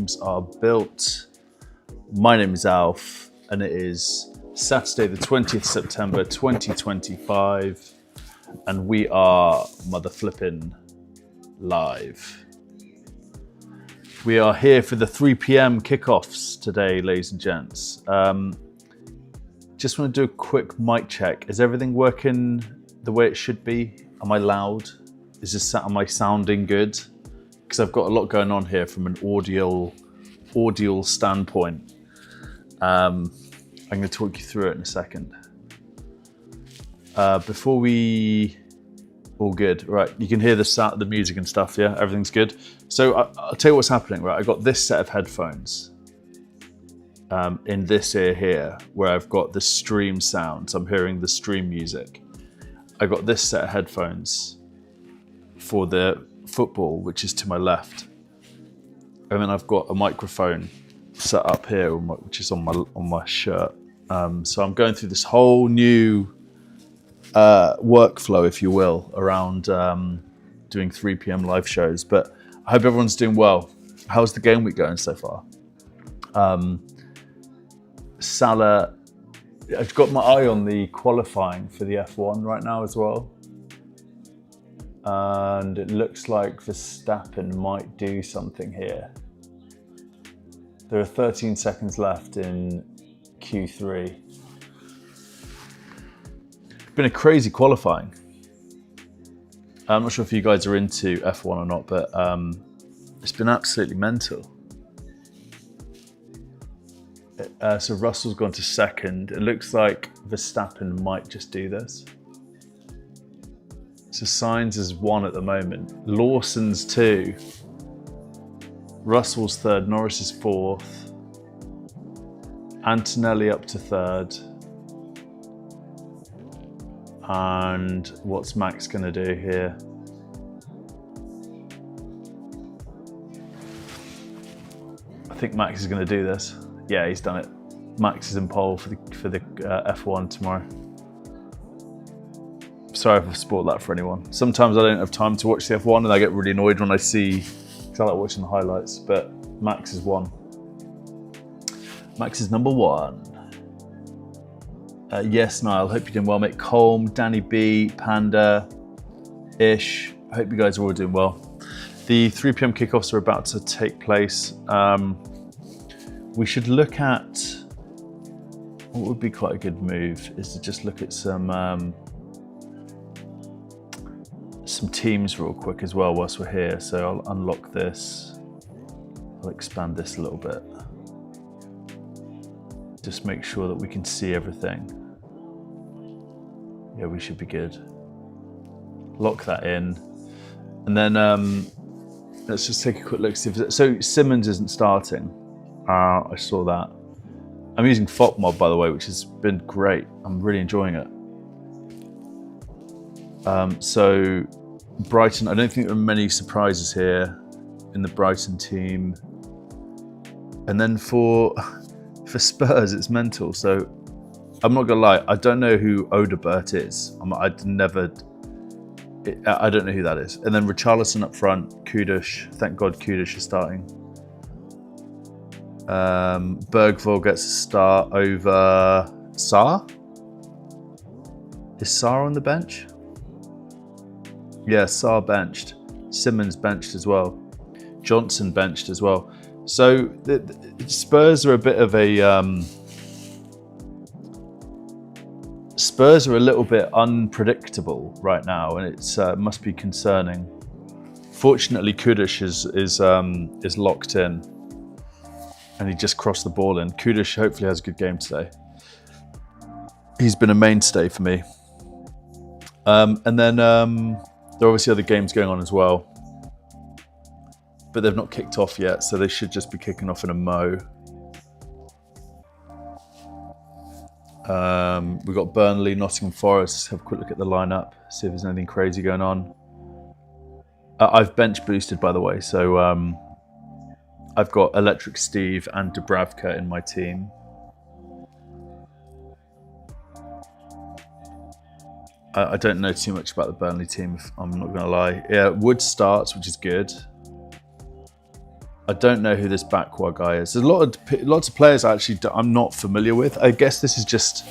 dreams are built. My name is Alf, and it is Saturday, the 20th September 2025, and we are mother flipping live. We are here for the 3 p.m. kickoffs today, ladies and gents. Just want to do a quick mic check. Is everything working the way it should be? Am I loud? Am I sounding good? Because I've got a lot going on here from an audio standpoint. I'm going to talk you through it in a second. Before we... All good, right? You can hear the sound, the music and stuff, yeah? Everything's good. So I'll tell you what's happening, right? I got this set of headphones in this ear here, where I've got the stream sound. So I'm hearing the stream music. I got this set of headphones for the football, which is to my left. And then I've got a microphone set up here, which is on my shirt. So I'm going through this whole new workflow, if you will, around doing 3 p.m. live shows. But I hope everyone's doing well. How's the game week going so far? Salah, I've got my eye on the qualifying for the F1 right now as well. And it looks like Verstappen might do something here. There are 13 seconds left in Q3. Been a crazy qualifying. I'm not sure if you guys are into F1 or not, but it's been absolutely mental. So Russell's gone to second. It looks like Verstappen might just do this. So Sainz is 1 at the moment. Lawson's 2. Russell's 3rd. Norris is 4th. Antonelli up to 3rd. And what's Max going to do here? I think Max is going to do this. Yeah, he's done it. Max is in pole for the F1 tomorrow. Sorry if I've spoiled that for anyone. Sometimes I don't have time to watch the F1 and I get really annoyed when I see, because I like watching the highlights, but Max is 1. Max is number 1. Yes, Niall, hope you're doing well, mate. Colm, Danny B, Panda, Ish, I hope you guys are all doing well. The 3 p.m. kickoffs are about to take place. We should look at, what would be quite a good move is to just look at some teams real quick as well whilst we're here. So I'll unlock this, I'll expand this a little bit. Just make sure that we can see everything. Yeah, we should be good. Lock that in. And then let's just take a quick look. So Simmons isn't starting. I saw that. I'm using FOPMod, by the way, which has been great. I'm really enjoying it. So Brighton, I don't think there are many surprises here in the Brighton team. And then for Spurs, it's mental. So I'm not gonna lie, I don't know who Odebert is. I don't know who that is. And then Richarlison up front, Kudush. Thank God Kudush is starting. Bergvall gets a start over Sarr. Is Sarr on the bench? Yeah, Sarr benched. Simmons benched as well. Johnson benched as well. So the Spurs are a bit of a Spurs are a little bit unpredictable right now, and it's must be concerning. Fortunately, Kudush is locked in, and he just crossed the ball in. Kudush hopefully has a good game today. He's been a mainstay for me. And then there are obviously other games going on as well, but they've not kicked off yet, so they should just be kicking off in a mo. We've got Burnley, Nottingham Forest. Let's have a quick look at the lineup, see if there's anything crazy going on. I've bench boosted, by the way, so I've got Electric Steve and Dubravka in my team. I don't know too much about the Burnley team, if I'm not going to lie. Yeah, Wood starts, which is good. I don't know who this Bakwa guy is. There's lots of players I'm not familiar with. I guess this is just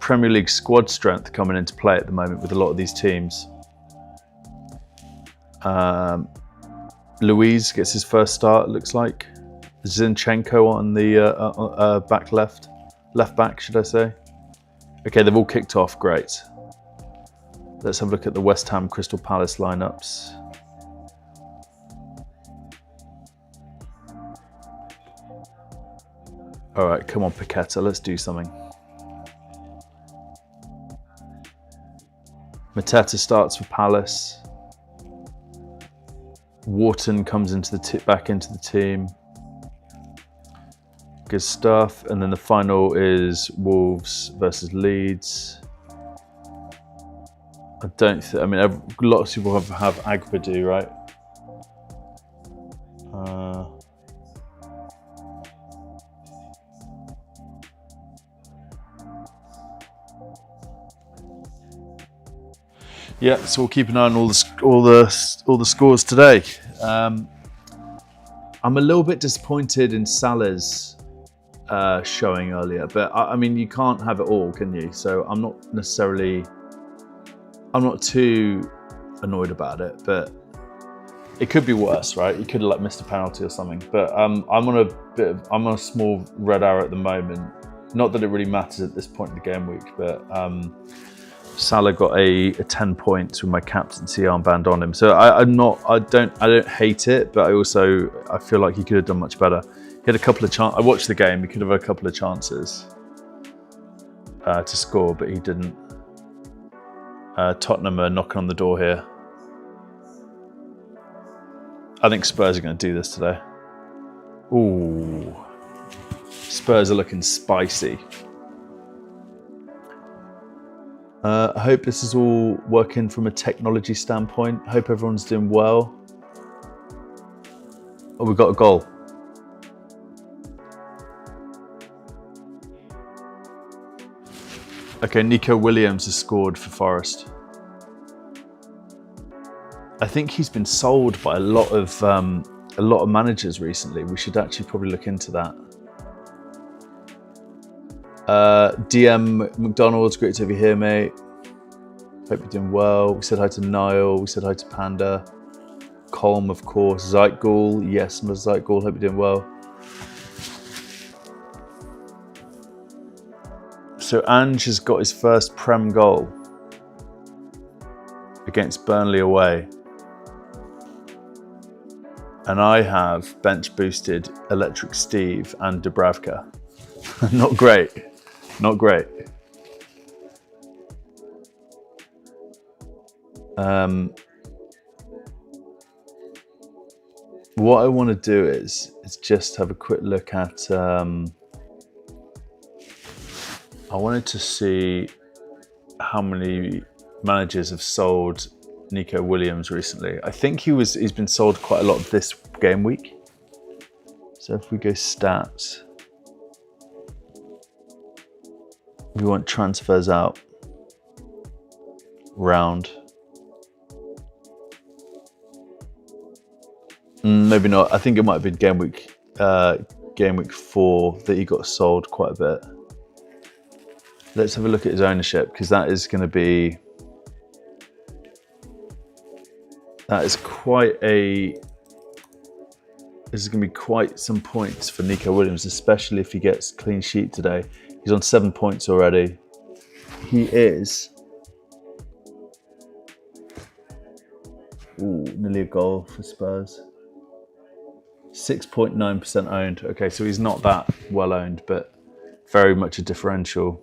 Premier League squad strength coming into play at the moment with a lot of these teams. Luiz gets his first start, it looks like. Zinchenko on the left back, should I say. Okay, they've all kicked off, great. Let's have a look at the West Ham Crystal Palace lineups. All right, come on, Paqueta, let's do something. Mateta starts for Palace. Wharton comes back into the team. Good stuff. And then the final is Wolves versus Leeds. I mean, lots of people have Agbadu, right? Yeah, so we'll keep an eye on all the scores today. I'm a little bit disappointed in Salah's showing earlier, but I mean, you can't have it all, can you? So I'm not too annoyed about it, but it could be worse, right? You could have missed a penalty or something. But I'm on a small red arrow at the moment. Not that it really matters at this point in the game week, but Salah got a 10 points with my captaincy armband on him. So I don't hate it, but I feel like he could have done much better. He had a couple of chances. I watched the game. He could have had a couple of chances to score, but he didn't. Tottenham are knocking on the door here. I think Spurs are going to do this today. Ooh, Spurs are looking spicy. I hope this is all working from a technology standpoint. I hope everyone's doing well. Oh, we got a goal. Okay, Nico Williams has scored for Forest. I think he's been sold by a lot of managers recently. We should actually probably look into that. DM McDonald's, great to have you here, mate. Hope you're doing well. We said hi to Niall. We said hi to Panda. Colm, of course. Zeitgul, yes, Zeitgul. Hope you're doing well. So Ange has got his first Prem goal against Burnley away. And I have bench boosted Electric Steve and Dubravka. Not great. Not great. What I want to do is just have a quick look at. I wanted to see how many managers have sold Nico Williams recently. I think he's been sold quite a lot this game week. So if we go stats, we want transfers out, round. Maybe not. I think it might have been game week 4 that he got sold quite a bit. Let's have a look at his ownership, because this is going to be quite some points for Nico Williams, especially if he gets clean sheet today. He's on 7 points already. He is nearly a goal for Spurs. 6.9% owned. Okay, so he's not that well owned, but very much a differential.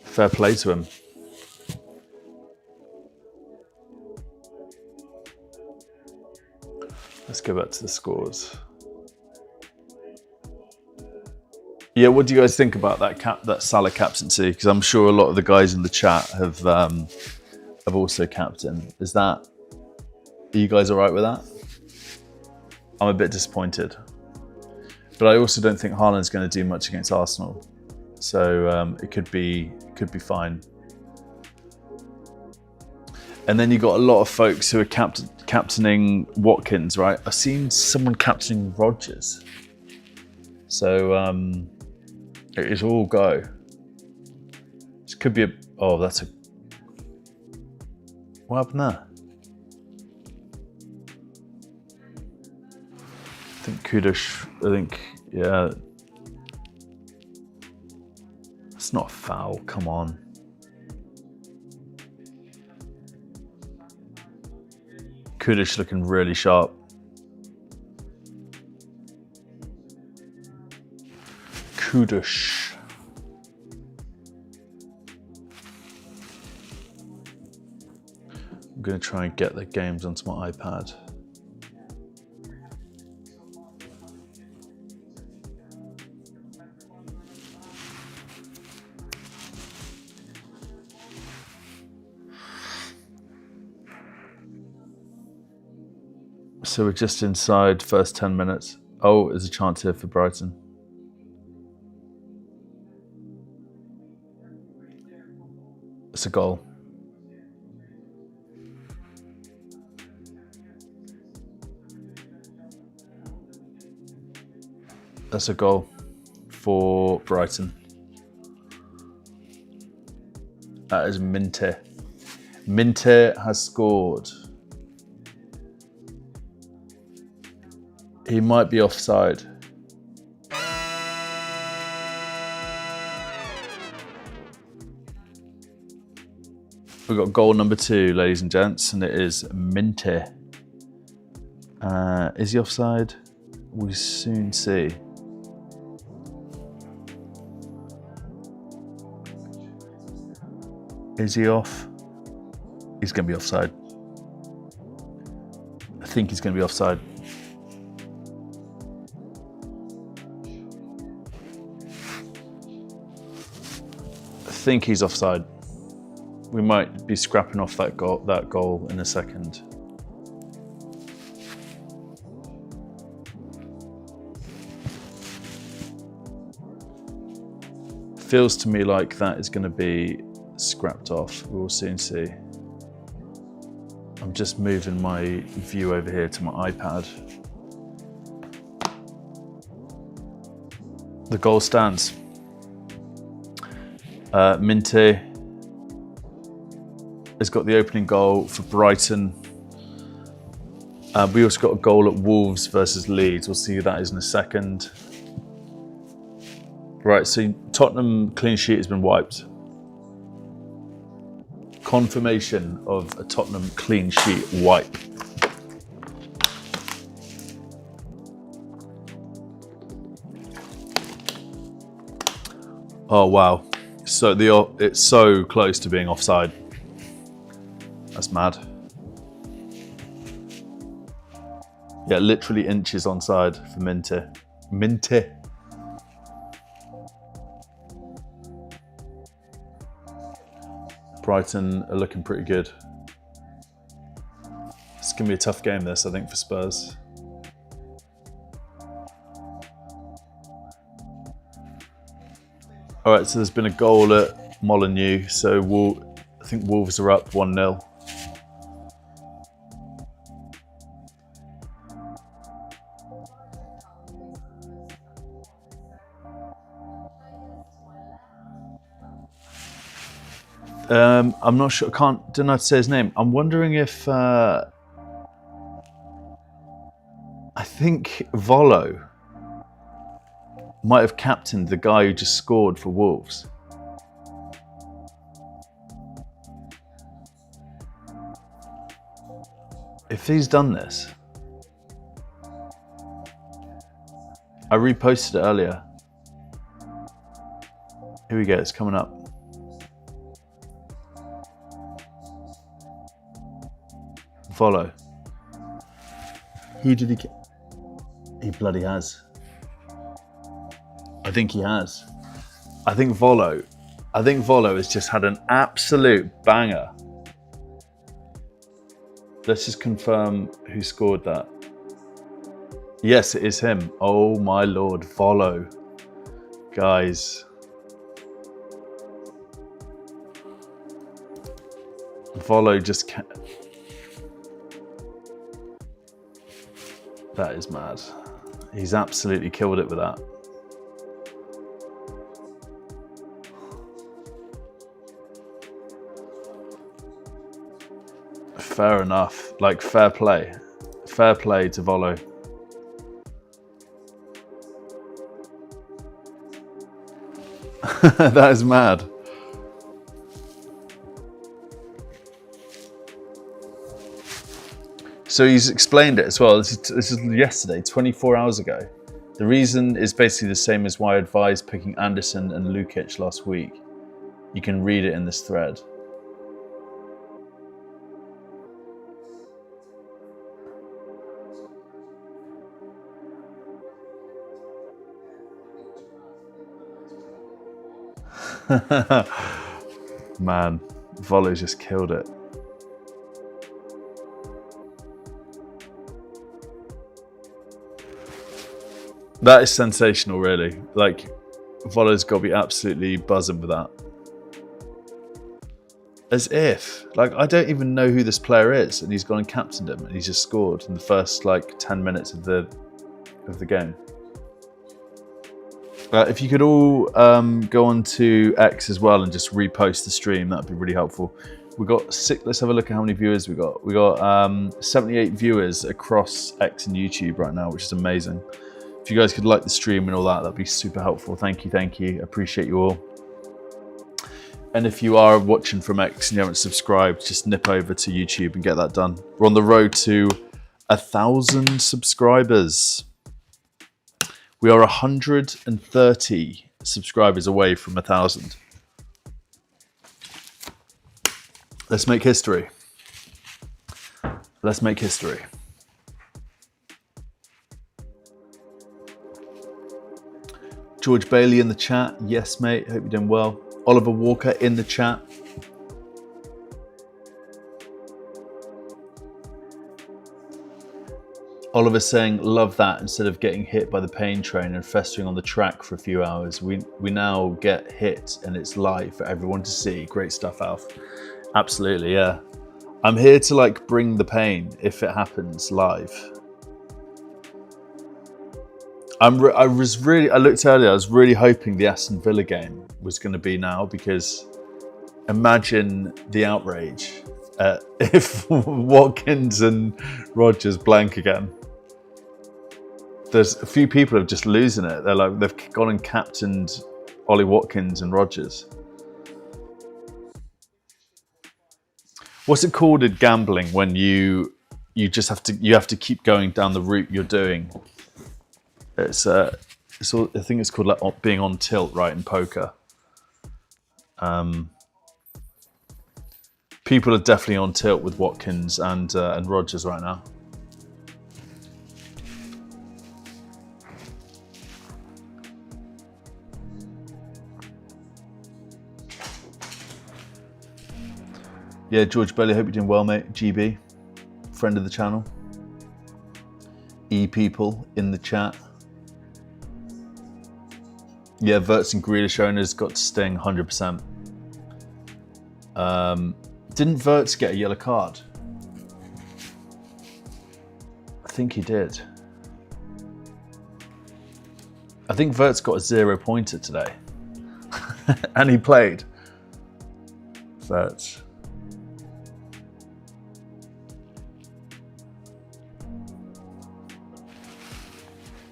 Fair play to him. Let's go back to the scores. Yeah, what do you guys think about that Salah captaincy? Because I'm sure a lot of the guys in the chat have also captained. Are you guys all right with that? I'm a bit disappointed, but I also don't think Haaland's going to do much against Arsenal, so it could be fine. And then you got a lot of folks who are captaining Watkins, right? I've seen someone captaining Rodgers. So it is all go. This could be that's a... What happened there? Yeah. It's not a foul, come on. Kudish looking really sharp. Kudish. I'm going to try and get the games onto my iPad. So we're just inside first 10 minutes. Oh, there's a chance here for Brighton. It's a goal. That's a goal for Brighton. That is Minty. Minty has scored. He might be offside. We've got goal number 2, ladies and gents, and it is Minty. Is he offside? We'll soon see. Is he off? He's going to be offside. I think he's going to be offside. I think he's offside. We might be scrapping off that goal in a second. Feels to me like that is going to be scrapped off. We'll soon see. I'm just moving my view over here to my iPad. The goal stands. Minty has got the opening goal for Brighton. We also got a goal at Wolves versus Leeds. We'll see who that is in a second. Right, so Tottenham clean sheet has been wiped. Confirmation of a Tottenham clean sheet wipe. Oh wow, so it's so close to being offside. That's mad. Yeah, literally inches onside for Minty. Minty. Brighton are looking pretty good. It's going to be a tough game, this, I think, for Spurs. All right, so there's been a goal at Molineux, so I think Wolves are up 1-0. I'm not sure. Don't know how to say his name. I'm wondering if I think Volo might have captained the guy who just scored for Wolves. If he's done this, I reposted it earlier. Here we go. It's coming up. Follow. Who did he get? He bloody has. I think he has. I think Volo has just had an absolute banger. Let's just confirm who scored that. Yes, it is him. Oh my lord, Volo. Guys. Volo just can't. That is mad. He's absolutely killed it with that. Fair enough. Like, fair play. Fair play to Volo. That is mad. So he's explained it as well. This is yesterday, 24 hours ago. The reason is basically the same as why I advised picking Anderson and Lukic last week. You can read it in this thread. Man, Volo just killed it. That is sensational, really. Like, Volo's got to be absolutely buzzing with that. As if, like, I don't even know who this player is, and he's gone and captained him, and he's just scored in the first, like, 10 minutes of the game. If you could all go on to X as well and just repost the stream, that'd be really helpful. We got six. Let's have a look at how many viewers we got. We got 78 viewers across X and YouTube right now, which is amazing. If you guys could like the stream and all that, that'd be super helpful. Thank you. Appreciate you all. And if you are watching from X and you haven't subscribed, just nip over to YouTube and get that done. We're on the road to 1,000 subscribers. We are 130 subscribers away from 1,000. Let's make history. Let's make history. George Bailey in the chat. Yes, mate. Hope you're doing well. Oliver Walker in the chat. Oliver saying, love that. Instead of getting hit by the pain train and festering on the track for a few hours, we now get hit and it's live for everyone to see. Great stuff, Alf. Absolutely, yeah. I'm here to like bring the pain if it happens live. I looked earlier, I was really hoping the Aston Villa game was going to be now, because imagine the outrage if Watkins and Rodgers blank again. There's a few people who are just losing it. They've gone and captained Ollie Watkins and Rodgers. What's it called in gambling when you just have to keep going down the route you're doing? I think it's called like being on tilt, right, in poker. People are definitely on tilt with Watkins and Rodgers right now. Yeah, George Bailey, hope you're doing well, mate. GB, friend of the channel. E-people in the chat. Yeah, Verts and Grealish owners got to sting 100%. Didn't Verts get a yellow card? I think he did. I think Verts got a 0-pointer today. And he played. Verts.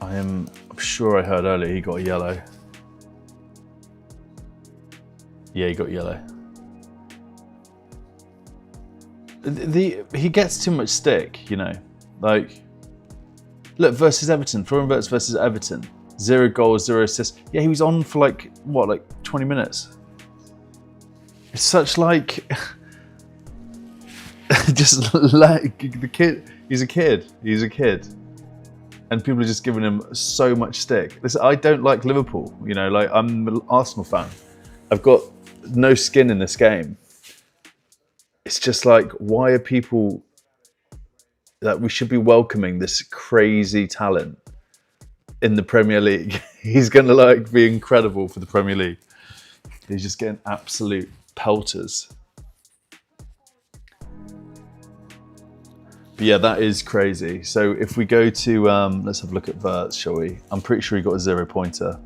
I'm sure I heard earlier he got a yellow. Yeah, he got yellow. He gets too much stick, you know. Like, look, versus Everton. Florian Wirtz versus Everton. 0 goals, 0 assists. Yeah, he was on for like 20 minutes. It's such like, just like the kid. He's a kid. And people are just giving him so much stick. Listen, I don't like Liverpool. You know, like, I'm an Arsenal fan. I've got no skin in this game. It's just like, why are people that we should be welcoming this crazy talent in the Premier League? He's going to like be incredible for the Premier League. He's just getting absolute pelters. But yeah, that is crazy. So if we go to, let's have a look at Verts, shall we? I'm pretty sure he got a 0-pointer.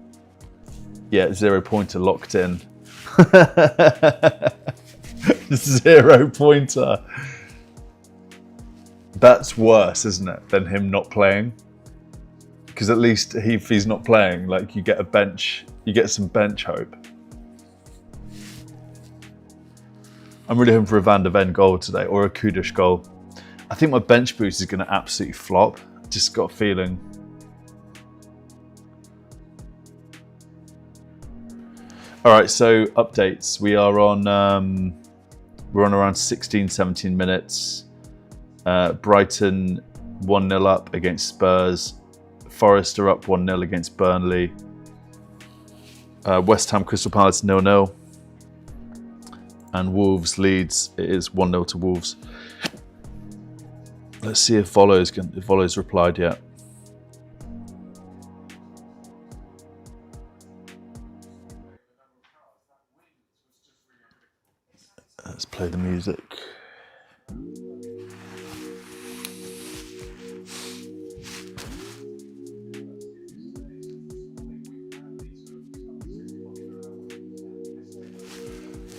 Yeah, 0-pointer locked in. 0-pointer. That's worse, isn't it, than him not playing? Because at least if he's not playing, like, you get a bench, you get some bench hope. I'm really hoping for a Van der Ven goal today, or a Kudus goal. I think my bench boost is going to absolutely flop. Just got a feeling. All right, so updates. We're on around 16, 17 minutes. Brighton 1-0 up against Spurs. Forest are up 1-0 against Burnley. West Ham Crystal Palace 0-0. And Wolves Leeds, it is 1-0 to Wolves. Let's see if Volo's replied yet. Let's play the music.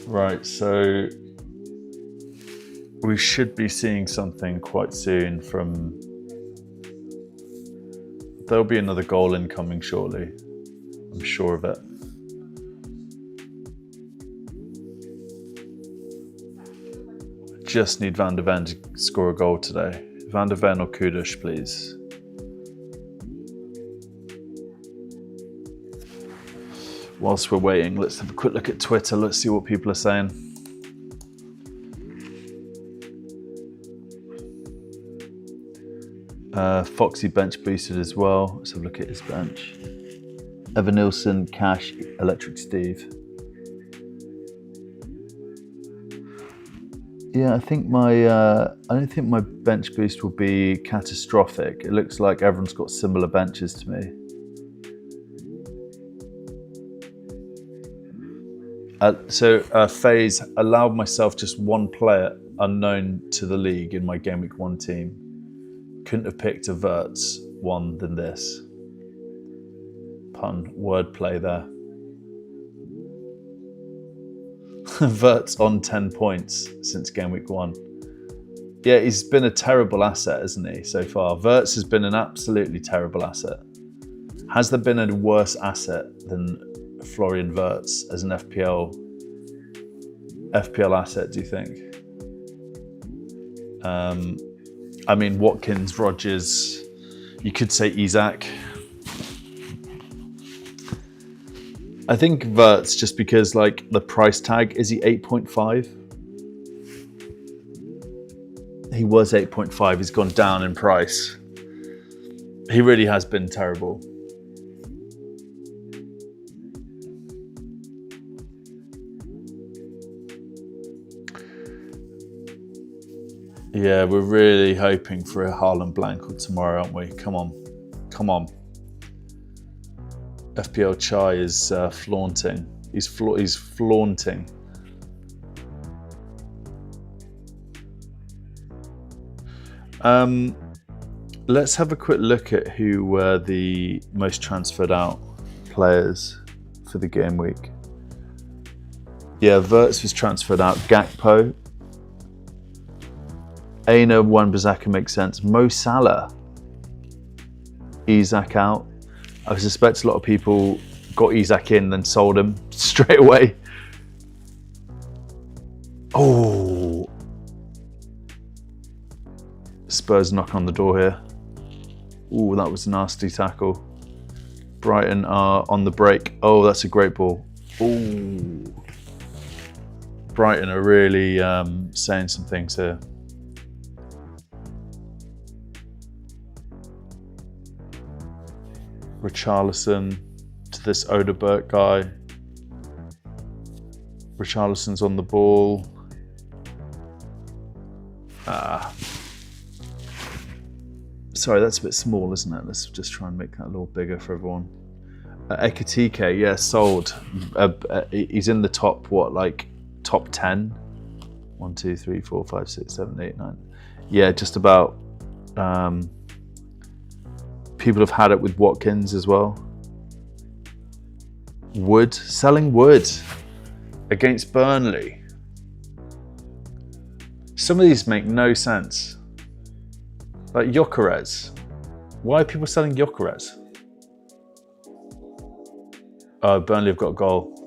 Right, so we should be seeing something quite soon from... There'll be another goal incoming shortly. I'm sure of it. Just need Van der Ven to score a goal today. Van der Ven or Kudus, please. Whilst we're waiting, let's have a quick look at Twitter. Let's see what people are saying. Foxy bench boosted as well. Let's have a look at his bench. Evan Nilsson, Cash, Electric Steve. Yeah, I don't think my bench boost will be catastrophic. It looks like everyone's got similar benches to me. Phase allowed myself just one player unknown to the league in my Game Week 1 team. Couldn't have picked a Verts one than this. Pun, wordplay there. Verts on 10 points since Game Week 1. Yeah, he's been a terrible asset, hasn't he, so far? Verts has been an absolutely terrible asset. Has there been a worse asset than Florian Verts as an FPL asset, do you think? I mean, Watkins, Rodgers, you could say Isak. I think Verts, just because like the price tag, is he 8.5? He was 8.5, he's gone down in price. He really has been terrible. Yeah, we're really hoping for a Haaland blank tomorrow, aren't we? Come on. Come on. FPL Chai is flaunting. He's flaunting. Let's have a quick look at who were the most transferred out players for the game week. Yeah, Verts was transferred out. Gakpo. Aina, Wan-Bissaka makes sense. Mo Salah. Isak out. I suspect a lot of people got Isak in, then sold him straight away. Oh. Spurs knock on the door here. Ooh, that was a nasty tackle. Brighton are on the break. Oh, that's a great ball. Ooh. Brighton are really saying some things here. Richarlison to this Odeberg guy. Richarlison's on the ball. Sorry, that's a bit small, isn't it? Let's just try and make that a little bigger for everyone. Ekitike, yeah, sold. He's in the top, top 10? 1, 2, 3, 4, 5, 6, 7, 8, 9. Yeah, just about People have had it with Watkins as well. Wood, selling Wood against Burnley. Some of these make no sense. Like Gyökeres. Why are people selling Gyökeres? Oh, Burnley have got a goal.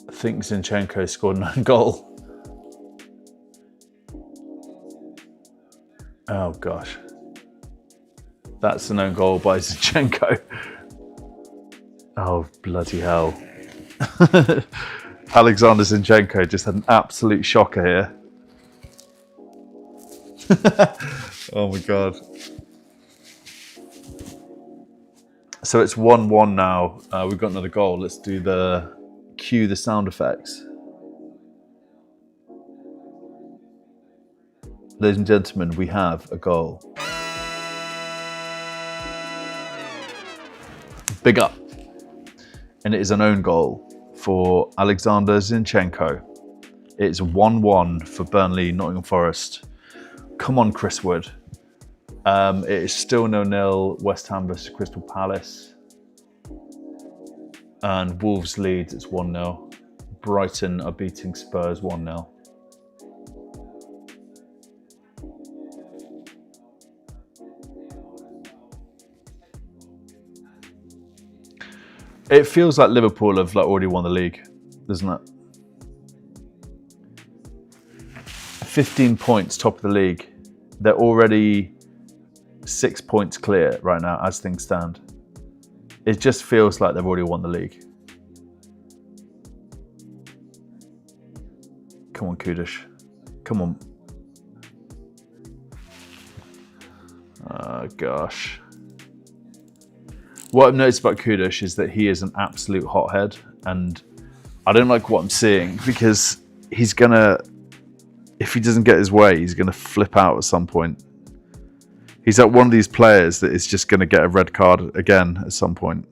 I think Zinchenko scored an own goal. Oh gosh. That's an own goal by Zinchenko. Oh bloody hell. Alexander Zinchenko just had an absolute shocker here. Oh my god. So it's 1-1 now. We've got another goal. Let's do cue the sound effects. Ladies and gentlemen, we have a goal. Big up. And it is an own goal for Alexander Zinchenko. It's 1-1 for Burnley, Nottingham Forest. Come on, Chris Wood. It is still 0-0, West Ham versus Crystal Palace. And Wolves Leeds, it's 1-0. Brighton are beating Spurs 1-0. It feels like Liverpool have already won the league, doesn't it? 15 points, top of the league. They're already 6 points clear right now as things stand. It just feels like they've already won the league. Come on, Kudish. Come on. Oh, gosh. What I've noticed about Kudish is that he is an absolute hothead, and I don't like what I'm seeing because he's gonna, if he doesn't get his way, he's gonna flip out at some point. He's like one of these players that is just gonna get a red card again at some point.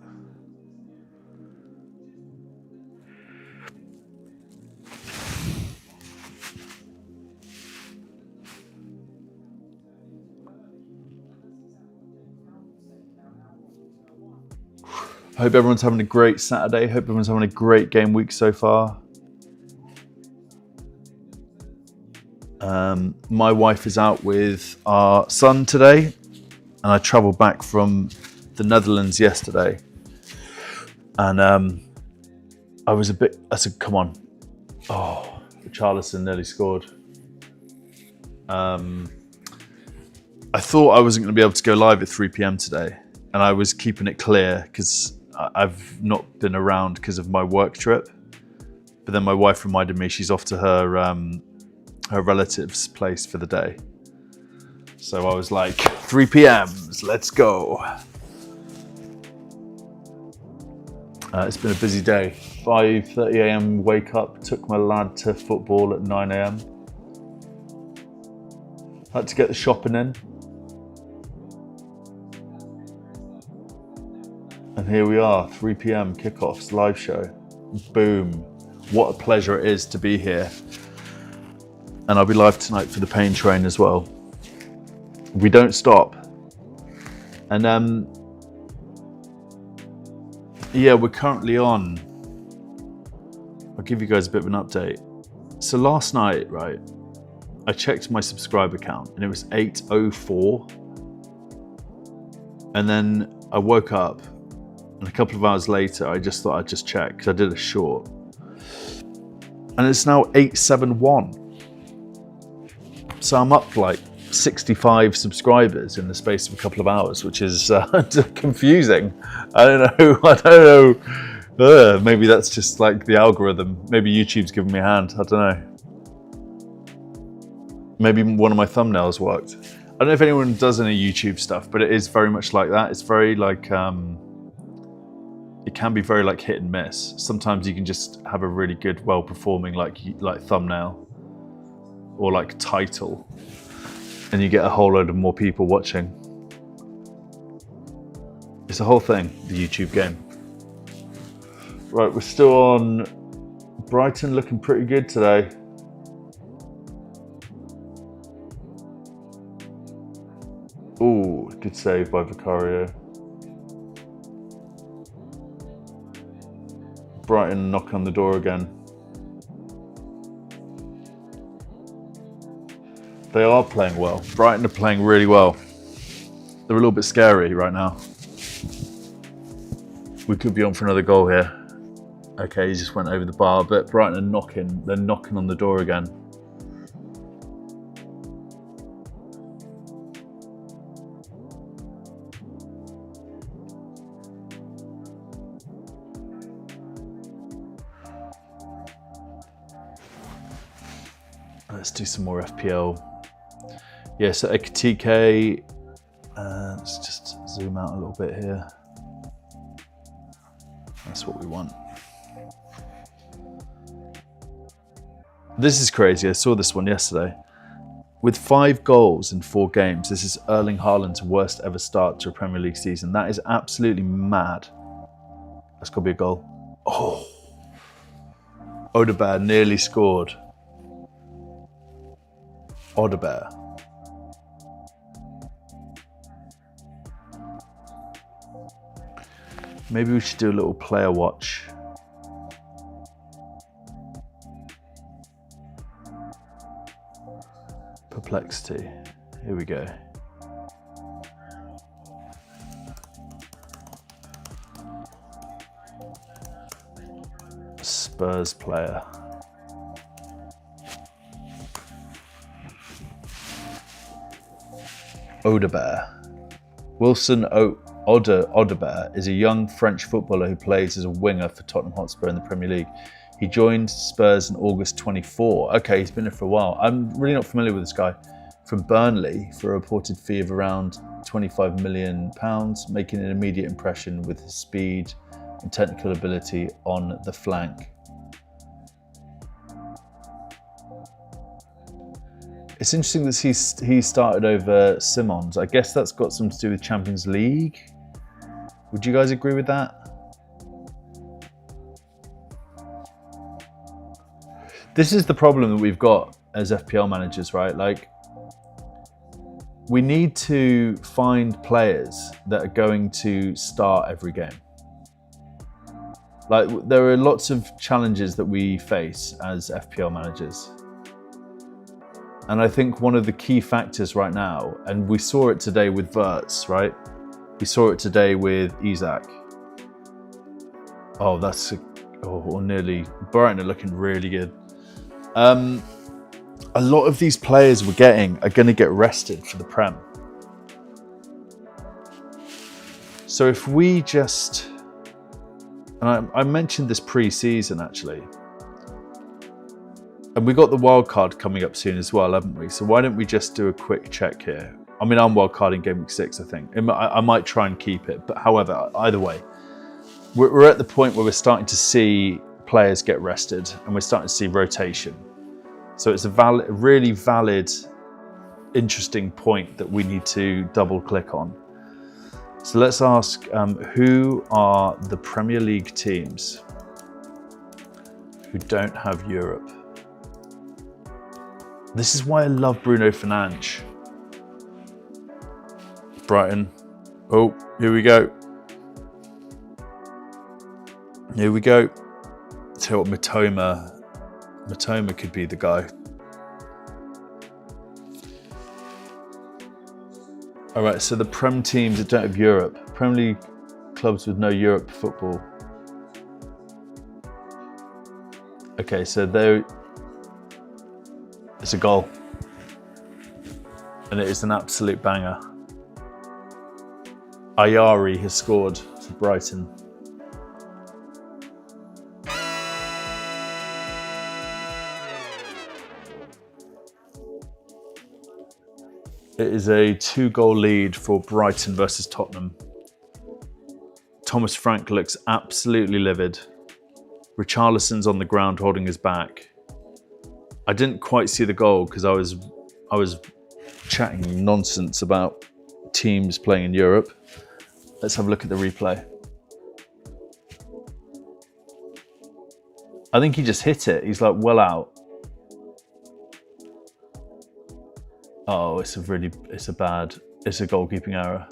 I hope everyone's having a great Saturday. Hope everyone's having a great game week so far. My wife is out with our son today, and I travelled back from the Netherlands yesterday. And I said, come on. Oh, Richarlison nearly scored. I thought I wasn't going to be able to go live at 3 p.m. today, and I was keeping it clear because I've not been around because of my work trip. But then my wife reminded me she's off to her relative's place for the day. So I was like, 3 p.m.s, let's go. It's been a busy day. 5:30 a.m. wake up, took my lad to football at 9 a.m. Had to get the shopping in. And here we are, 3 p.m. kickoffs, live show. Boom. What a pleasure it is to be here. And I'll be live tonight for the pain train as well. We don't stop. And yeah, we're currently on. I'll give you guys a bit of an update. So last night, right, I checked my subscriber count and it was 804. And then I woke up and a couple of hours later, I just thought I'd just check because I did a short. And it's now 871. So I'm up like 65 subscribers in the space of a couple of hours, which is confusing. I don't know. Maybe that's just like the algorithm. Maybe YouTube's giving me a hand. I don't know. Maybe one of my thumbnails worked. I don't know if anyone does any YouTube stuff, but it is very much like that. It's very like, it can be very like hit and miss. Sometimes you can just have a really good, well-performing like thumbnail or like title, and you get a whole load of more people watching. It's the whole thing, the YouTube game. Right, we're still on Brighton, looking pretty good today. Ooh, good save by Vicario. Brighton knock on the door again. They are playing well. Brighton are playing really well. They're a little bit scary right now. We could be on for another goal here. Okay, he just went over the bar, but Brighton are knocking. They're knocking on the door again. Let's do some more FPL. Yeah, so Ekitike, let's just zoom out a little bit here. That's what we want. This is crazy, I saw this one yesterday. With 5 goals in 4 games, this is Erling Haaland's worst ever start to a Premier League season. That is absolutely mad. That's got to be a goal. Oh, Odegaard nearly scored. Odegaard. Maybe we should do a little player watch. Perplexity. Here we go. Spurs player. Odegaard. Wilson Odegaard is a young French footballer who plays as a winger for Tottenham Hotspur in the Premier League. He joined Spurs in August 24. Okay, he's been there for a while. I'm really not familiar with this guy. From Burnley for a reported fee of around £25 million, making an immediate impression with his speed and technical ability on the flank. It's interesting that he started over Simons. I guess that's got something to do with Champions League. Would you guys agree with that? This is the problem that we've got as FPL managers, right? Like, we need to find players that are going to start every game. Like, there are lots of challenges that we face as FPL managers. And I think one of the key factors right now, and we saw it today with Wirtz, right? We saw it today with Isak. Oh, nearly. Brighton are looking really good. A lot of these players we're getting are going to get rested for the Prem. So if we just, and I mentioned this pre-season actually, and we got the wild card coming up soon as well, haven't we? So why don't we just do a quick check here? I mean, I'm wild carding game week 6, I think. I might try and keep it, but however, either way, we're at the point where we're starting to see players get rested and we're starting to see rotation. So it's a really valid, interesting point that we need to double click on. So let's ask, who are the Premier League teams who don't have Europe? This is why I love Bruno Fernandes. Brighton. Oh, here we go. Here we go. Tell you what, Matoma could be the guy. All right, so the Prem teams that don't have Europe. Premier League clubs with no Europe football. Okay, so it's a goal. And it is an absolute banger. Ayari has scored for Brighton. It is a 2-goal lead for Brighton versus Tottenham. Thomas Frank looks absolutely livid. Richarlison's on the ground holding his back. I didn't quite see the goal because I was chatting nonsense about teams playing in Europe. Let's have a look at the replay. I think he just hit it. He's like well out. Oh, it's a goalkeeping error.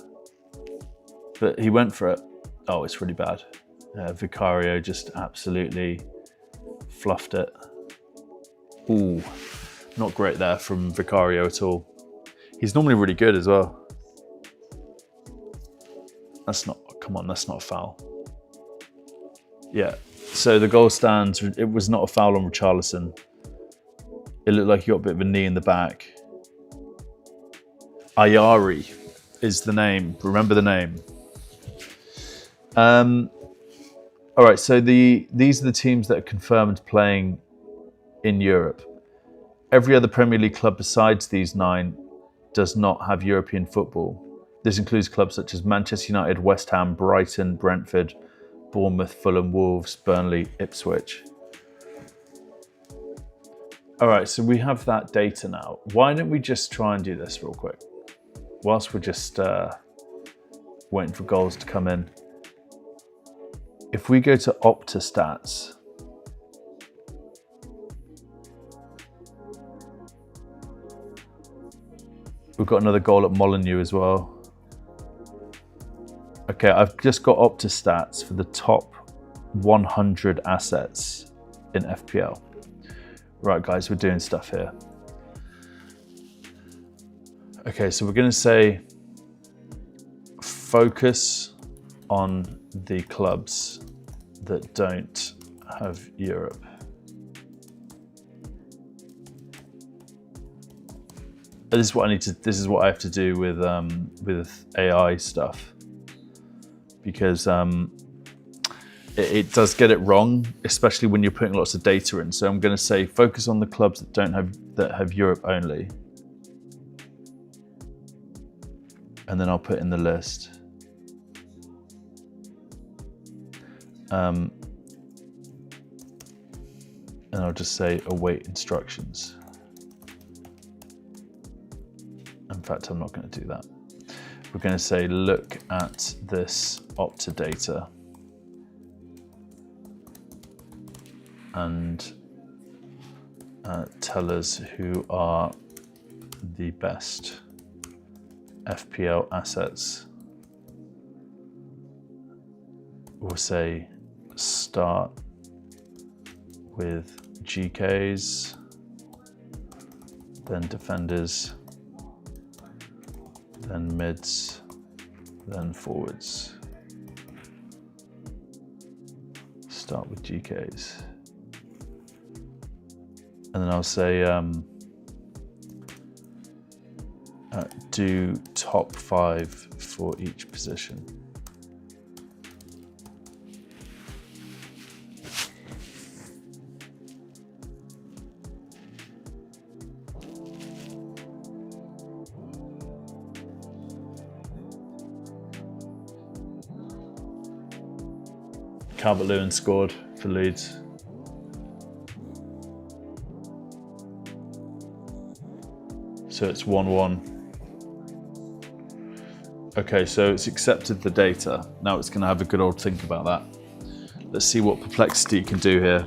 But he went for it. Oh, it's really bad. Vicario just absolutely fluffed it. Ooh, not great there from Vicario at all. He's normally really good as well. Come on, that's not a foul. Yeah, so the goal stands. It was not a foul on Richarlison. It looked like he got a bit of a knee in the back. Ayari is the name. Remember the name. All right, so these are the teams that are confirmed playing in Europe. Every other Premier League club besides these 9 does not have European football. This includes clubs such as Manchester United, West Ham, Brighton, Brentford, Bournemouth, Fulham, Wolves, Burnley, Ipswich. All right, so we have that data now. Why don't we just try and do this real quick? Whilst we're just waiting for goals to come in. If we go to Opta stats, we've got another goal at Molineux as well. Okay, I've just got Opta stats for the top 100 assets in FPL. Right, guys, we're doing stuff here. Okay, so we're going to say focus on the clubs that don't have Europe. This is what I have to do with AI stuff, because it does get it wrong, especially when you're putting lots of data in. So I'm going to say focus on the clubs that have Europe only, and then I'll put in the list. And I'll just say await instructions. In fact, I'm not going to do that. We're going to say look at this Opta data and tell us who are the best FPL assets. We'll say start with GKs, then defenders, then mids, then forwards. Start with GKs. And then I'll say do top 5 for each position. Calvert-Lewin scored for Leeds. So it's 1-1. Okay, so it's accepted the data. Now it's going to have a good old think about that. Let's see what Perplexity can do here.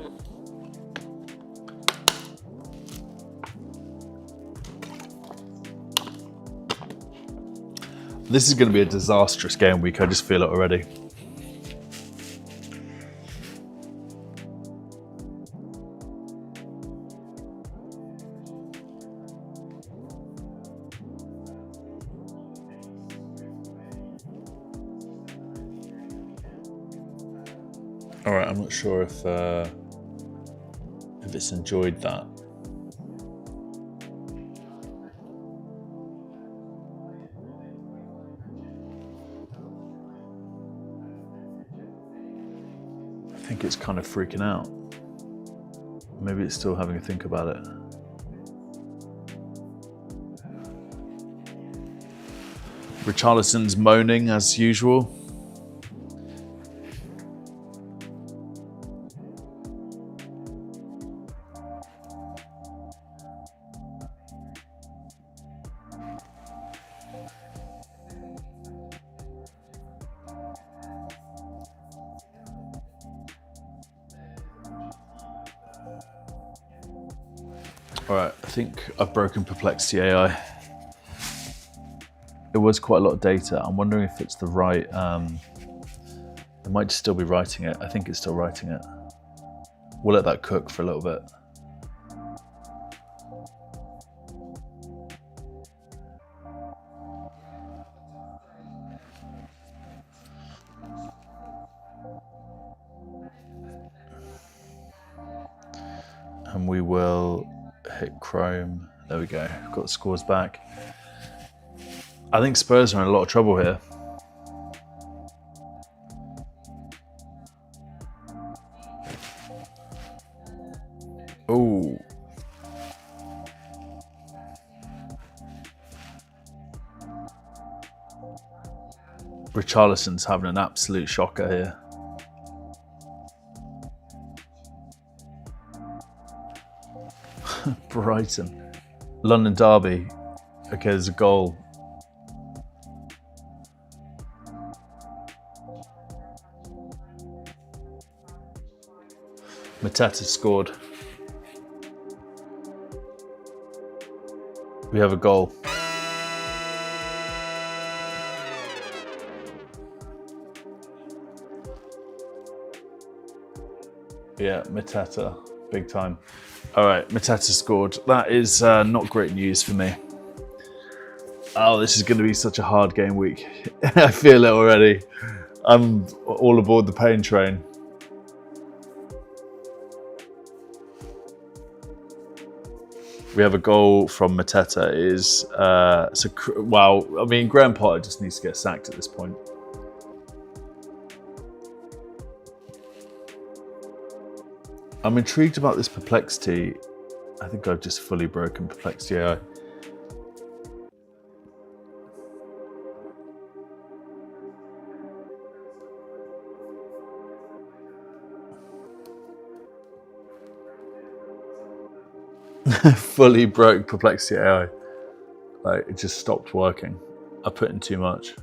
This is going to be a disastrous game week, I just feel it already. All right, I'm not sure if it's enjoyed that. I think it's kind of freaking out. Maybe it's still having a think about it. Richarlison's moaning as usual. All right, I think I've broken Perplexity AI. It was quite a lot of data. I'm wondering if it's the right, it might still be writing it. I think it's still writing it. We'll let that cook for a little bit. And we will hit Chrome. There we go, got the scores back. I think Spurs are in a lot of trouble here. Oh. Richarlison's having an absolute shocker here. Brighton. London Derby. Okay, there's a goal. Mateta scored. We have a goal. Yeah, Mateta, big time. All right, Mateta scored. That is not great news for me. Oh, this is going to be such a hard game week. I feel it already. I'm all aboard the pain train. We have a goal from Mateta. Wow. I mean, Graham Potter just needs to get sacked at this point. I'm intrigued about this Perplexity. I think I've just fully broken Perplexity AI. Fully broke Perplexity AI. Like, it just stopped working. I put in too much.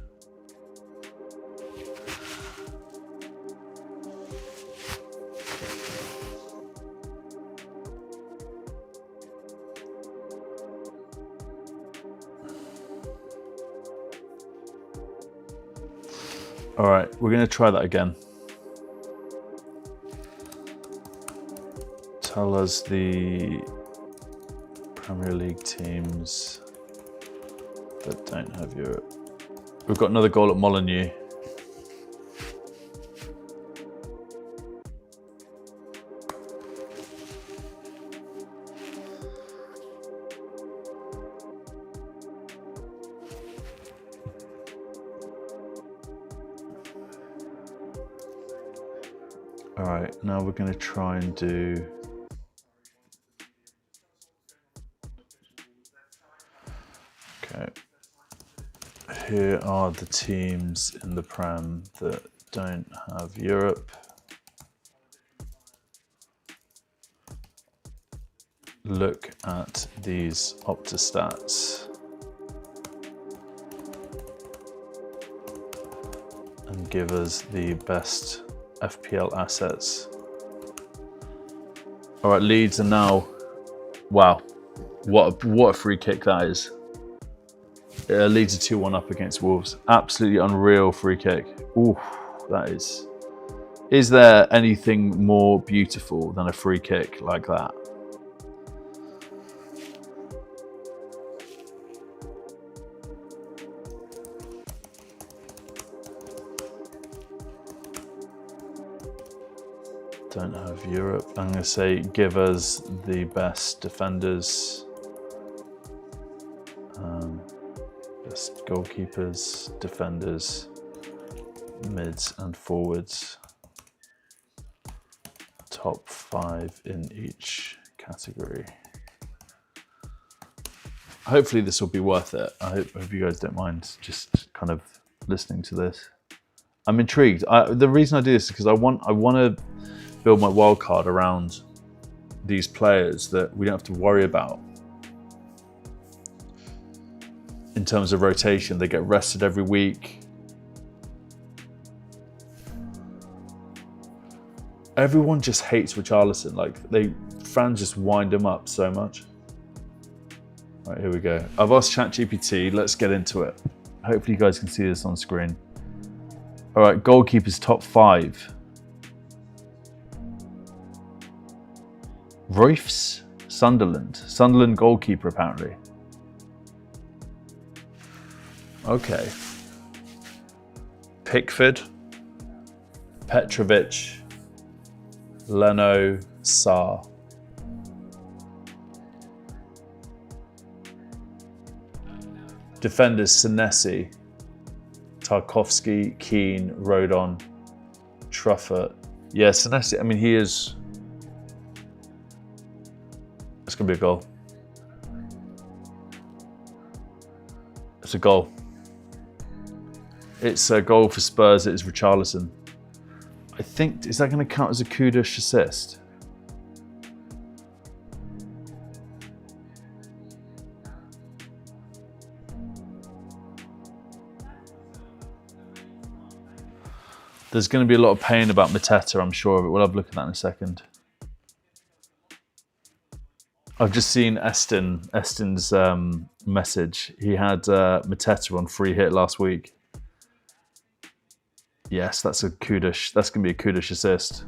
All right, we're going to try that again. Tell us the Premier League teams that don't have Europe. We've got another goal at Molineux. All right, now we're going to try and do okay. Here are the teams in the Prem that don't have Europe. Look at these Opta stats and give us the best FPL assets. All right, Leeds are now, wow, what a free kick that is. Leeds are 2-1 up against Wolves. Absolutely unreal free kick. Ooh, that is. Is there anything more beautiful than a free kick like that? Don't have Europe. I'm going to say give us the best defenders, best goalkeepers, defenders, mids and forwards. Top 5 in each category. Hopefully this will be worth it. I hope you guys don't mind just kind of listening to this. I'm intrigued. The reason I do this is because I want to build my wildcard around these players that we don't have to worry about in terms of rotation. They get rested every week. Everyone just hates Richarlison. Like, fans just wind him up so much. Right, here we go. I've asked ChatGPT, let's get into it. Hopefully you guys can see this on screen. All right, goalkeepers top 5. Royfs, Sunderland. Sunderland goalkeeper, apparently. Okay. Pickford, Petrovic, Leno, Sarr. Defenders, Senesi, Tarkowski, Keane, Rodon, Truffert. Yeah, Senesi, I mean, he is... It's going to be a goal. It's a goal. It's a goal for Spurs. It is Richarlison. I think, is that going to count as a Kudus assist? There's going to be a lot of pain about Mateta, I'm sure, but we'll have a look at that in a second. I've just seen Eston's message. He had Mateta on free hit last week. Yes, that's a Kudus. That's going to be a Kudus assist.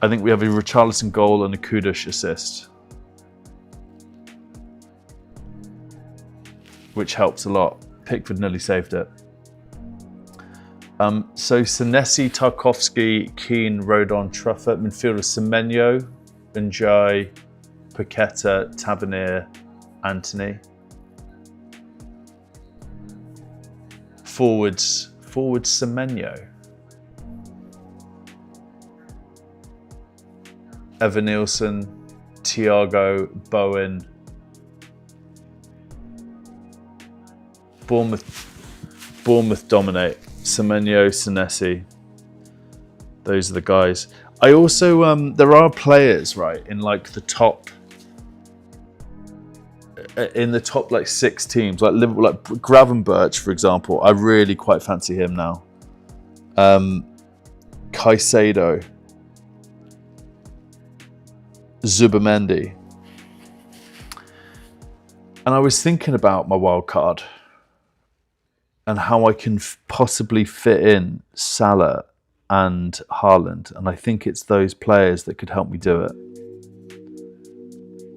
I think we have a Richarlison goal and a Kudus assist, which helps a lot. Pickford nearly saved it. So Senesi, Tarkowski, Keane, Rodon, Truffert. Midfielder Semenyo, Njai, Paqueta, Tavernier, Anthony. Forwards Semenyo. Evan Nielsen, Thiago, Bowen. Bournemouth dominate. Semenyo, Senesi. Those are the guys. I also, there are players, right, in like the top, like 6 teams, like Liverpool, like Gravenberch, for example. I really quite fancy him now. Caicedo, Zubamendi. And I was thinking about my wild card and how I can possibly fit in Salah and Haaland. And I think it's those players that could help me do it.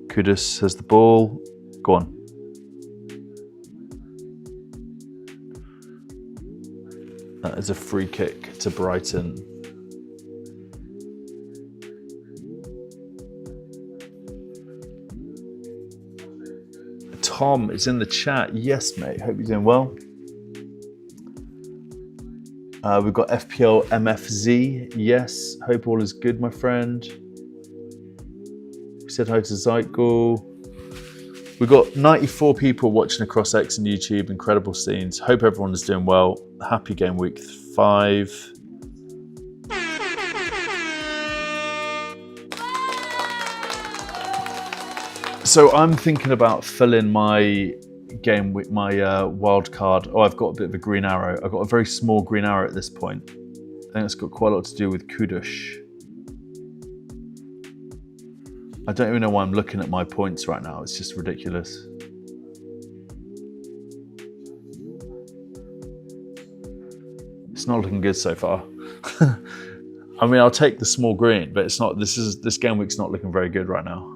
Kudus has the ball. Go on. That is a free kick to Brighton. Tom is in the chat. Yes, mate. Hope you're doing well. We've got FPL MFZ. Yes. Hope all is good, my friend. We said hi to Zeitgul. We've got 94 people watching across X and YouTube. Incredible scenes. Hope everyone is doing well. Happy game week 5. So I'm thinking about filling my game with my wild card. Oh, I've got a bit of a green arrow. I've got a very small green arrow at this point. I think it's got quite a lot to do with Kudus. I don't even know why I'm looking at my points right now. It's just ridiculous. It's not looking good so far. I mean, I'll take the small green, but it's not. This game week's not looking very good right now.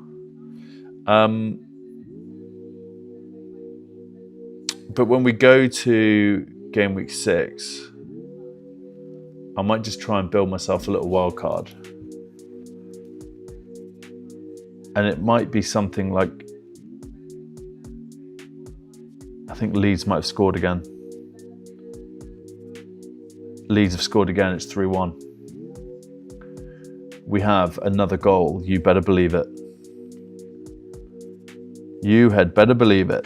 But when we go to game week 6, I might just try and build myself a little wild card. And it might be something like, I think Leeds might have scored again. Leeds have scored again, it's 3-1. We have another goal, you better believe it. You had better believe it.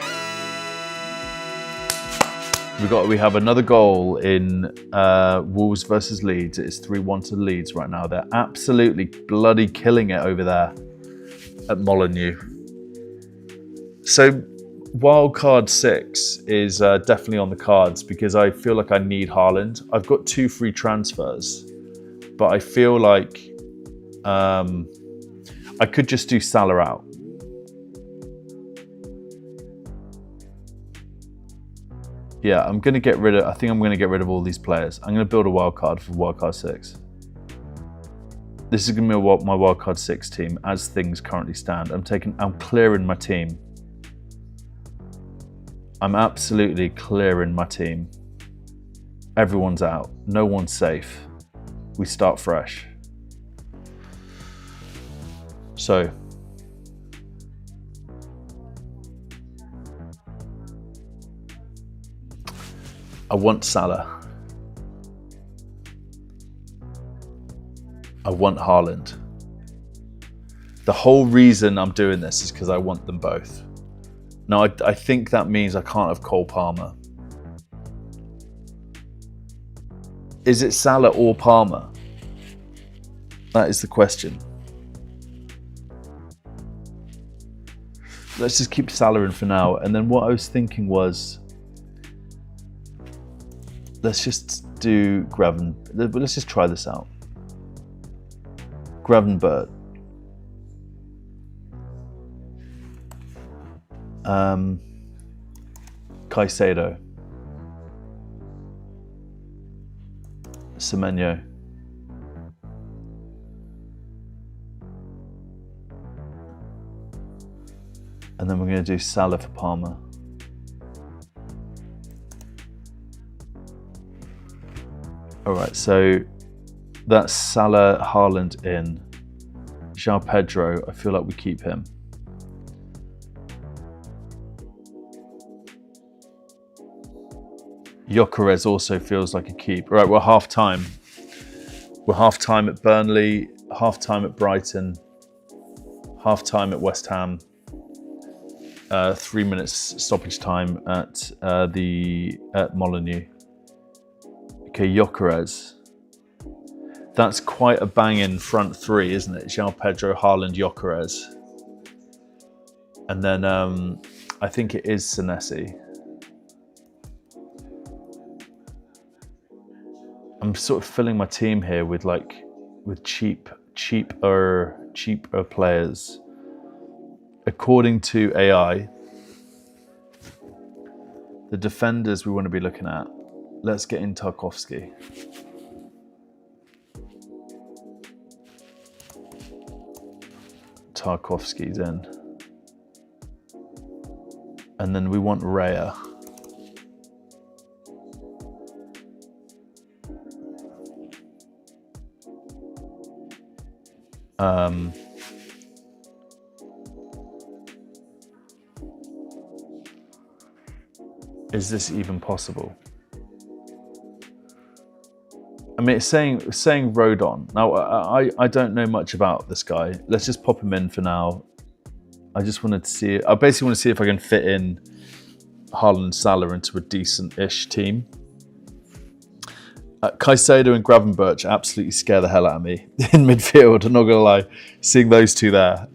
We have another goal in Wolves versus Leeds. It is 3-1 to Leeds right now. They're absolutely bloody killing it over there at Molineux. So wildcard 6 is definitely on the cards because I feel like I need Haaland. I've got 2 free transfers, but I feel like I could just do Salah out. Yeah, I'm going to get rid of, I think I'm going to get rid of all these players. I'm going to build a wildcard for wildcard 6. This is going to be my wildcard 6 team as things currently stand. I'm clearing my team. I'm absolutely clearing my team. Everyone's out. No one's safe. We start fresh. So, I want Salah. I want Haaland. The whole reason I'm doing this is because I want them both. Now, I think that means I can't have Cole Palmer. Is it Salah or Palmer? That is the question. Let's just keep Salah in for now. And then what I was thinking was, let's just do let's just try this out. Gravenberch. Caicedo. Semenyo. And then we're going to do Salah for Palmer. All right, so that's Salah, Haaland in. João Pedro, I feel like we keep him. Gyökeres also feels like a keep. All right, we're half time. We're half time at Burnley, half time at Brighton, half time at West Ham. 3 minutes stoppage time at Molineux. Okay, Gyökeres. That's quite a banging front three, isn't it? João Pedro, Haaland, Gyökeres. And then I think it is Senesi. I'm sort of filling my team here with cheaper players. According to AI, the defenders we want to be looking at. Let's get in Tarkowski. Tarkowski's in. And then we want Raya. Is this even possible? I mean, it's saying Rodon. Now, I don't know much about this guy. Let's just pop him in for now. I just wanted to see. I basically want to see if I can fit in Haaland and Salah into a decent-ish team. Caicedo and Gravenberch absolutely scare the hell out of me in midfield. I'm not gonna lie, seeing those two there.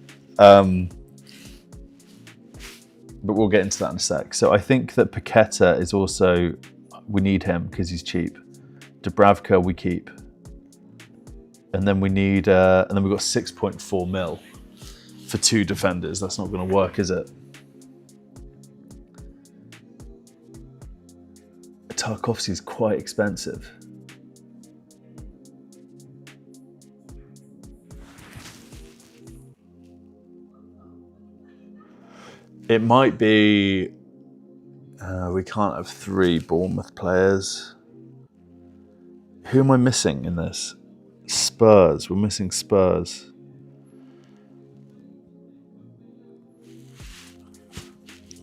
But we'll get into that in a sec. So I think that Paqueta is also, we need him because he's cheap. Dubravka we keep. And then we need, and then we've got 6.4 mil for 2 defenders. That's not going to work, is it? Tarkowski is quite expensive. It might be, we can't have 3 Bournemouth players. Who am I missing in this? Spurs, we're missing Spurs.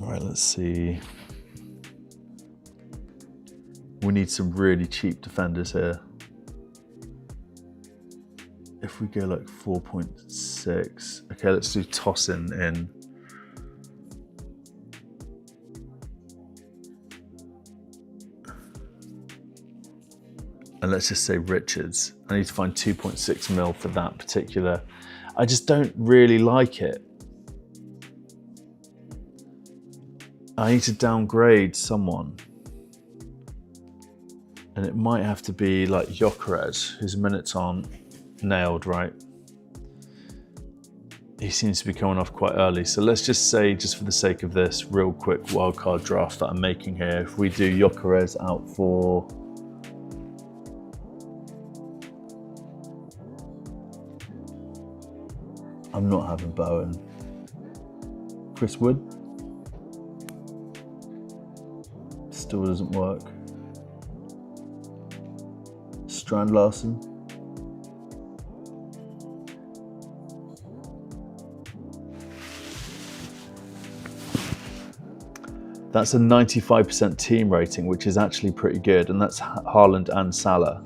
All right, let's see. We need some really cheap defenders here. If we go like 4.6, okay, let's do Tosin in. And let's just say Richards. I need to find 2.6 mil for that particular. I just don't really like it. I need to downgrade someone. And it might have to be like Gyökeres, whose minutes aren't nailed, right? he seems to be coming off quite early. So let's just say, just for the sake of this real quick wildcard draft that I'm making here, if we do Gyökeres out for... I'm not having Bowen. Chris Wood? Still doesn't work. Strand Larsen? That's a 95% team rating, which is actually pretty good, and that's Haaland and Salah.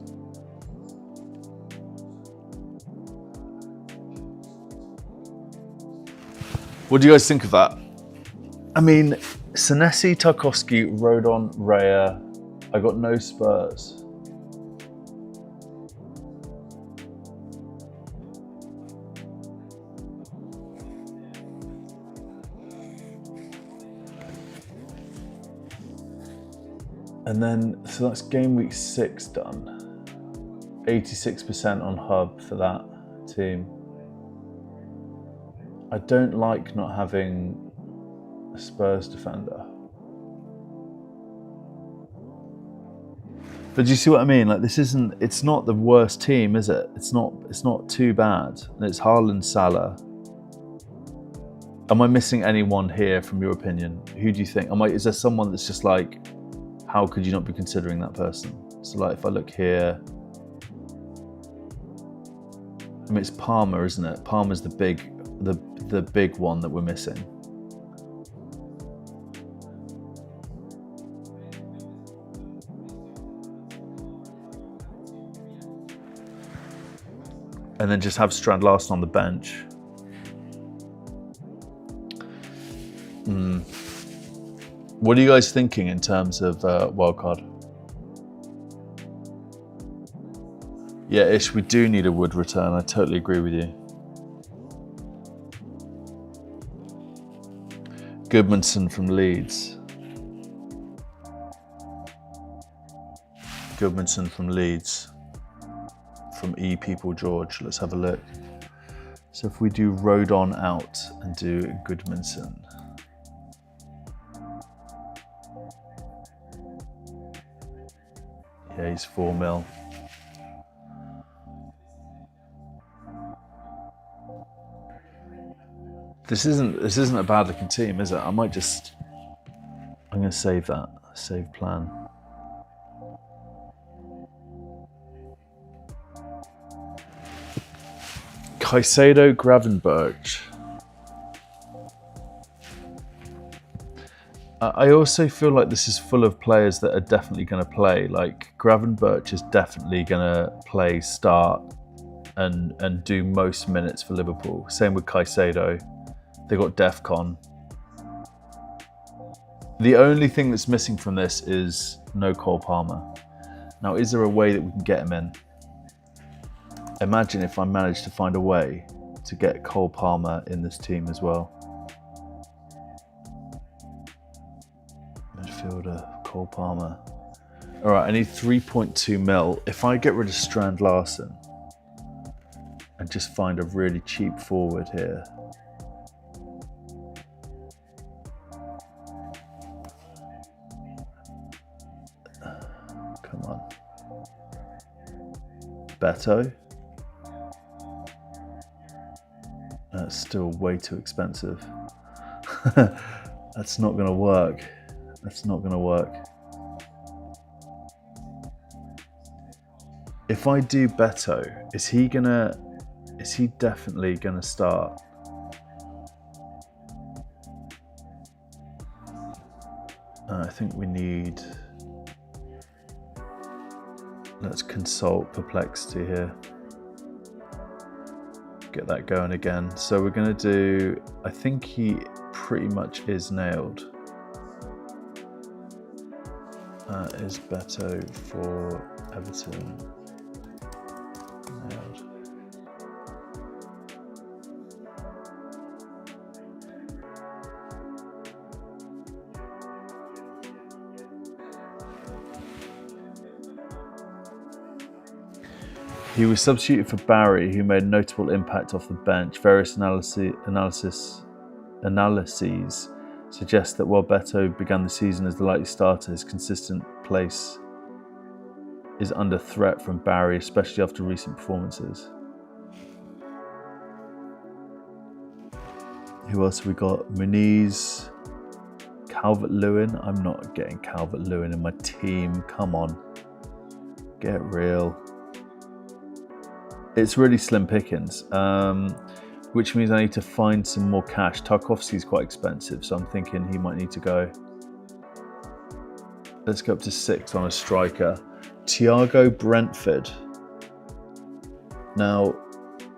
What do you guys think of that? I mean, Senesi, Tarkowski, Rodon, Raya. I got no Spurs. And then, so that's game week 6 done. 86% on hub for that team. I don't like not having a Spurs defender. But do you see what I mean? Like, this isn't, it's not the worst team, is it? It's not too bad. And it's Haaland, Salah. Am I missing anyone here from your opinion? Who do you think? Is there someone that's just like, how could you not be considering that person? So like, if I look here, I mean, it's Palmer, isn't it? Palmer's the big one that we're missing. And then just have Strand Larsen on the bench. What are you guys thinking in terms of wildcard? Yeah, Ish, we do need a Wood return. I totally agree with you. Goodmanson from Leeds. Goodmanson from Leeds. From E People George. Let's have a look. So if we do Rodon out and do Goodmanson. Yeah, he's 4 mil. This isn't a bad looking team, is it? I'm going to save that. Save plan. Caicedo, Gravenberch. I also feel like this is full of players that are definitely going to play. Like Gravenberch is definitely going to play, start, and do most minutes for Liverpool. Same with Caicedo. They got Defcon. The only thing that's missing from this is no Cole Palmer. Now, is there a way that we can get him in? Imagine if I managed to find a way to get Cole Palmer in this team as well. Midfielder, Cole Palmer. All right, I need 3.2 mil. If I get rid of Strand Larsen and just find a really cheap forward here. Come on. Beto. That's still way too expensive. That's not going to work. That's not going to work. If I do Beto, is he definitely gonna start? I think we need, let's consult Perplexity here. Get that going again. So we're gonna do, I think he pretty much is nailed. Is Beto for Everton nailed? He was substituted for Barry, who made a notable impact off the bench. Various analyses suggest that while Beto began the season as the likely starter, his consistent place is under threat from Barry, especially after recent performances. Who else have we got? Muniz, Calvert-Lewin. I'm not getting Calvert-Lewin in my team. Come on. Get real. It's really slim pickings, which means I need to find some more cash. Tarkowski's quite expensive, so I'm thinking he might need to go. Let's go up to 6 on a striker. Thiago Brentford. Now,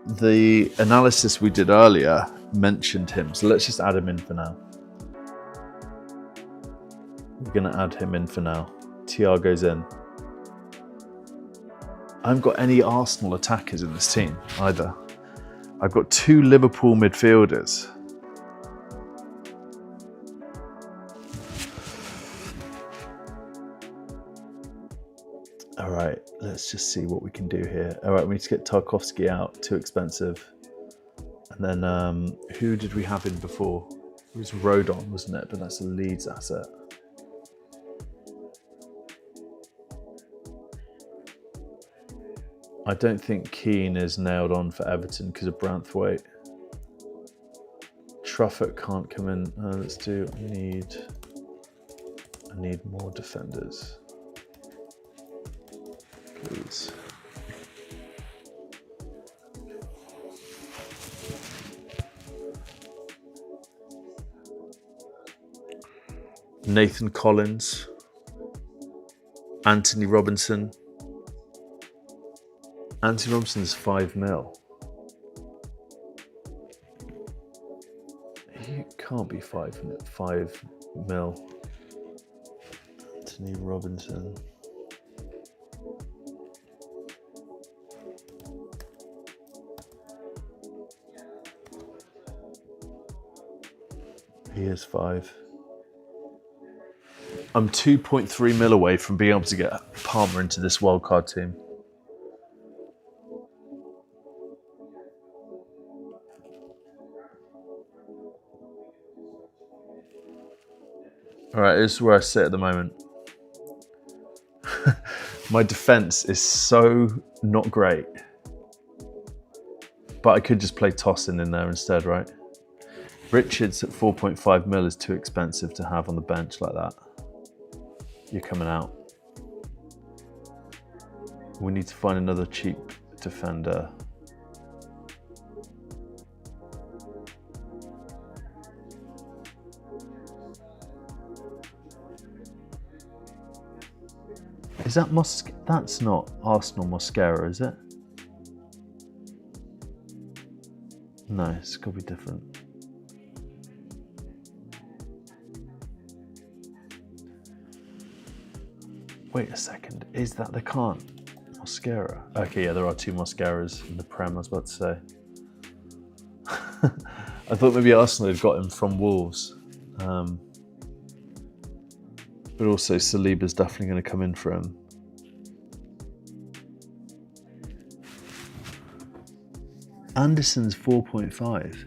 the analysis we did earlier mentioned him, so let's just add him in for now. We're going to add him in for now. Thiago's in. I haven't got any Arsenal attackers in this team either. I've got 2 Liverpool midfielders. All right, let's just see what we can do here. All right, we need to get Tarkowski out, too expensive. And then who did we have in before? It was Rodon, wasn't it? But that's a Leeds asset. I don't think Keane is nailed on for Everton because of Branthwaite. Truffert can't come in. Let's do. I need more defenders, please. Nathan Collins, Anthony Robinson. Anthony Robinson's 5 mil. He can't be 5 mil. Anthony Robinson. He is 5. I'm 2.3 mil away from being able to get Palmer into this wildcard team. All right, this is where I sit at the moment. My defense is so not great. But I could just play Tosin in there instead, right? Richards at 4.5 mil is too expensive to have on the bench like that. You're coming out. We need to find another cheap defender. Is that that's not Arsenal Mosquera, is it? No, it's got to be different. Wait a second, is that they can't? Mosquera. Okay, yeah, there are 2 Mosqueras in the Prem, I was about to say. I thought maybe Arsenal had got him from Wolves. But also Saliba's definitely going to come in for him. Anderson's 4.5.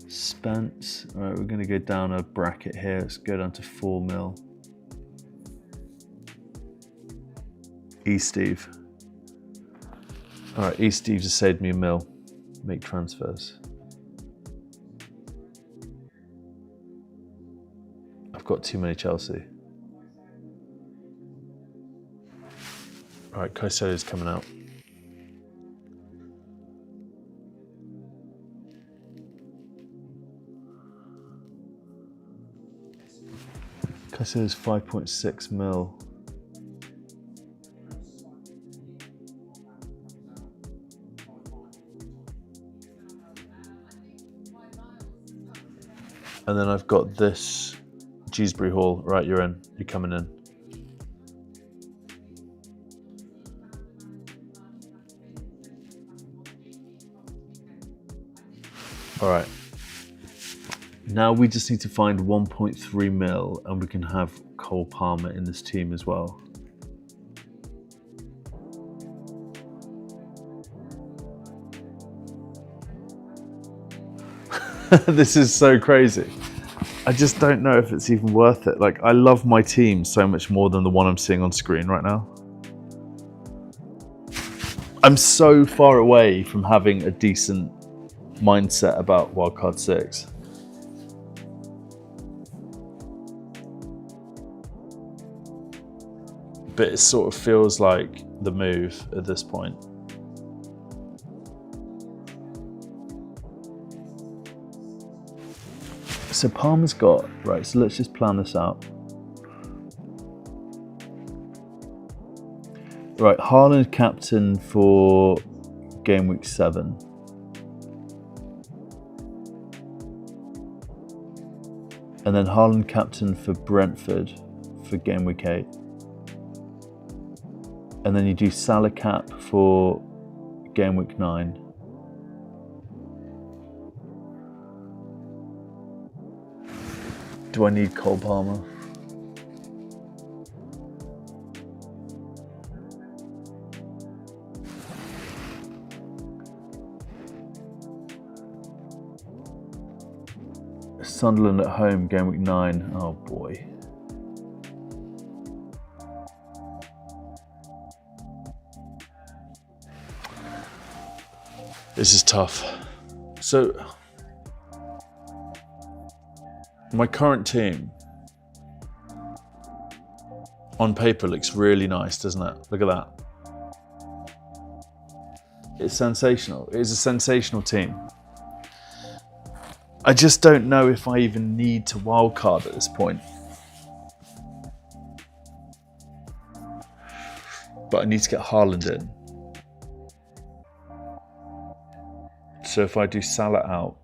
Spence. All right, we're going to go down a bracket here. Let's go down to 4 mil. Steve. All right, Steve just saved me a mil. Make transfers. I've got too many Chelsea. All right, Caicedo's coming out. Caicedo's 5.6 mil. And then I've got this Dewsbury Hall. Right, you're in. You're coming in. All right. Now we just need to find 1.3 mil and we can have Cole Palmer in this team as well. This is so crazy. I just don't know if it's even worth it. Like, I love my team so much more than the one I'm seeing on screen right now. I'm so far away from having a decent mindset about Wildcard 6. But it sort of feels like the move at this point. So Palmer's got, right, so let's just plan this out. Right, Haaland captain for game week 7. And then Haaland captain for Brentford for game week 8. And then you do Salah cap for game week 9. Do I need Cole Palmer? Sunderland at home, game week 9. Oh boy. This is tough. So, my current team on paper looks really nice, doesn't it? Look at that. It's sensational. It is a sensational team. I just don't know if I even need to wildcard at this point. But I need to get Haaland in. So if I do Salah out,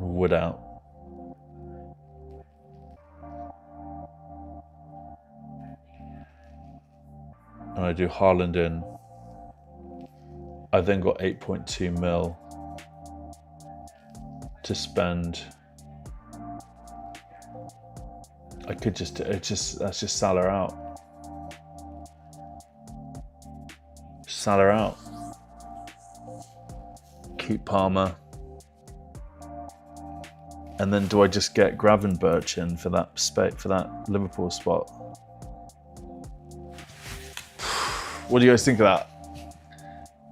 Wood out, and I do Haaland in, I've then got 8.2 mil to spend. I could just, that's just Salah out. Salah out. Keep Palmer. And then do I just get Gravenberch in for that Liverpool spot? What do you guys think of that?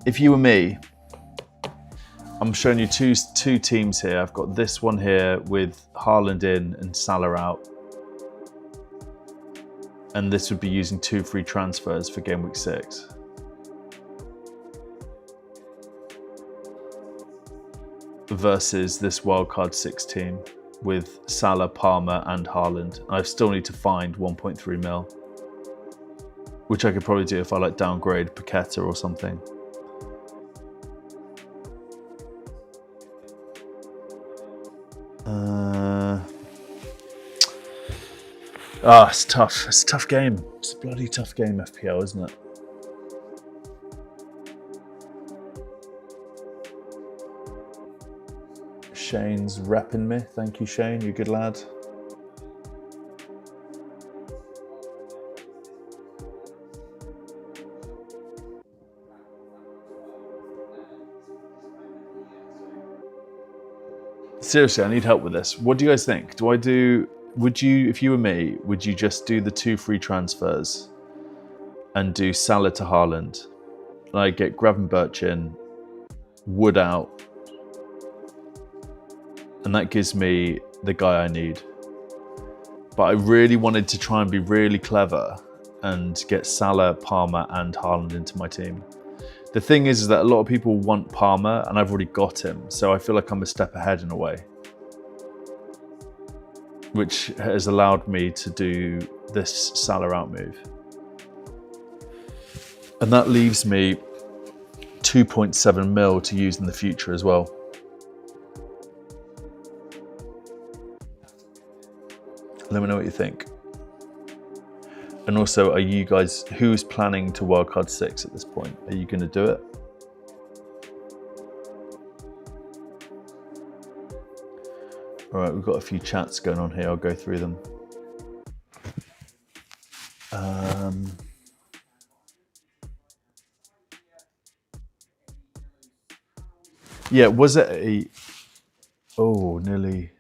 If you were me, I'm showing you two teams here. I've got this one here with Haaland in and Salah out. And this would be using 2 free transfers for game week 6. Versus this wildcard 6 team with Salah, Palmer and Haaland. I still need to find 1.3 mil, which I could probably do if I like downgrade Paqueta or something. It's tough. It's a tough game. It's a bloody tough game, FPL, isn't it? Shane's repping me. Thank you, Shane. You're a good lad. Seriously, I need help with this. What do you guys think? Would you, if you were me, would you just do the 2 free transfers and do Salah to Haaland? Like get Gravenberch in, Wood out, and that gives me the guy I need. But I really wanted to try and be really clever and get Salah, Palmer and Haaland into my team. The thing is that a lot of people want Palmer and I've already got him, so I feel like I'm a step ahead in a way, which has allowed me to do this Salah out move. And that leaves me 2.7 mil to use in the future as well. Let me know what you think. And also, are you guys, who's planning to wildcard 6 at this point? Are you going to do it? All right, we've got a few chats going on here. I'll go through them. Yeah, was it a... Oh, nearly...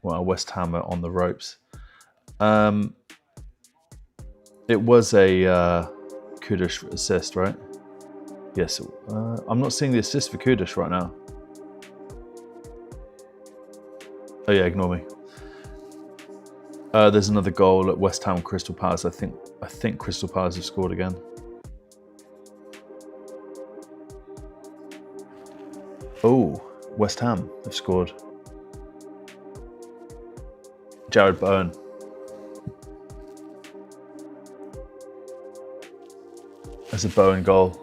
Well, West Ham are on the ropes. It was a Kudus assist, right? Yes. I'm not seeing the assist for Kudus right now. Oh yeah, ignore me. There's another goal at West Ham Crystal Palace. I think Crystal Palace have scored again. Oh, West Ham have scored. Jared Bowen. That's a Bowen goal.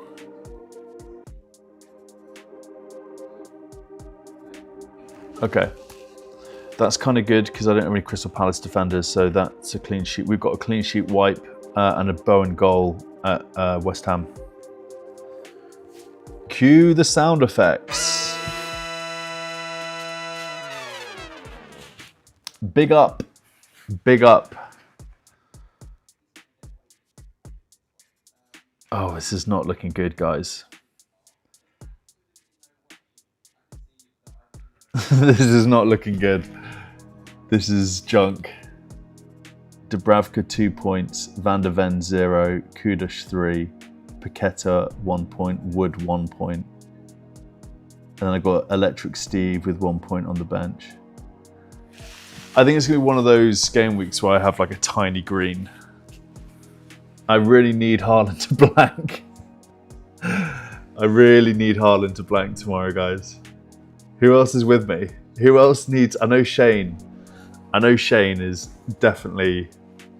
Okay. That's kind of good because I don't have any Crystal Palace defenders, so that's a clean sheet. We've got a clean sheet wipe and a Bowen goal at West Ham. Cue the sound effects. Big up. Big up. Oh, this is not looking good, guys. This is not looking good. This is junk. Dubravka 2 points, Van der Ven 0, Kudus 3, Paqueta 1 point, Wood 1 point. And then I got Electric Steve with 1 point on the bench. I think it's gonna be one of those game weeks where I have like a tiny green. I really need Haaland to blank. I really need Haaland to blank tomorrow, guys. Who else is with me? Who else needs... I know Shane is definitely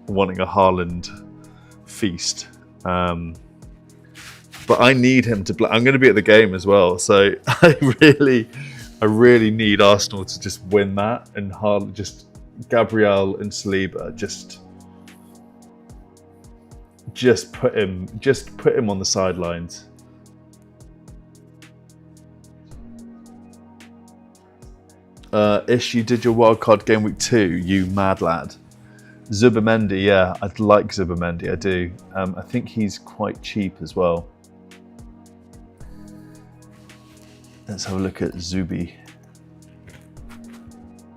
wanting a Haaland feast. But I need him to blank. I'm going to be at the game as well. So I really need Arsenal to just win that. And Haaland, just Gabriel and Saliba, just put him on the sidelines. Ish, you did your wildcard game week 2, you mad lad. Zubamendi, yeah, I'd like Zubamendi, I do. I think he's quite cheap as well. Let's have a look at Zubi.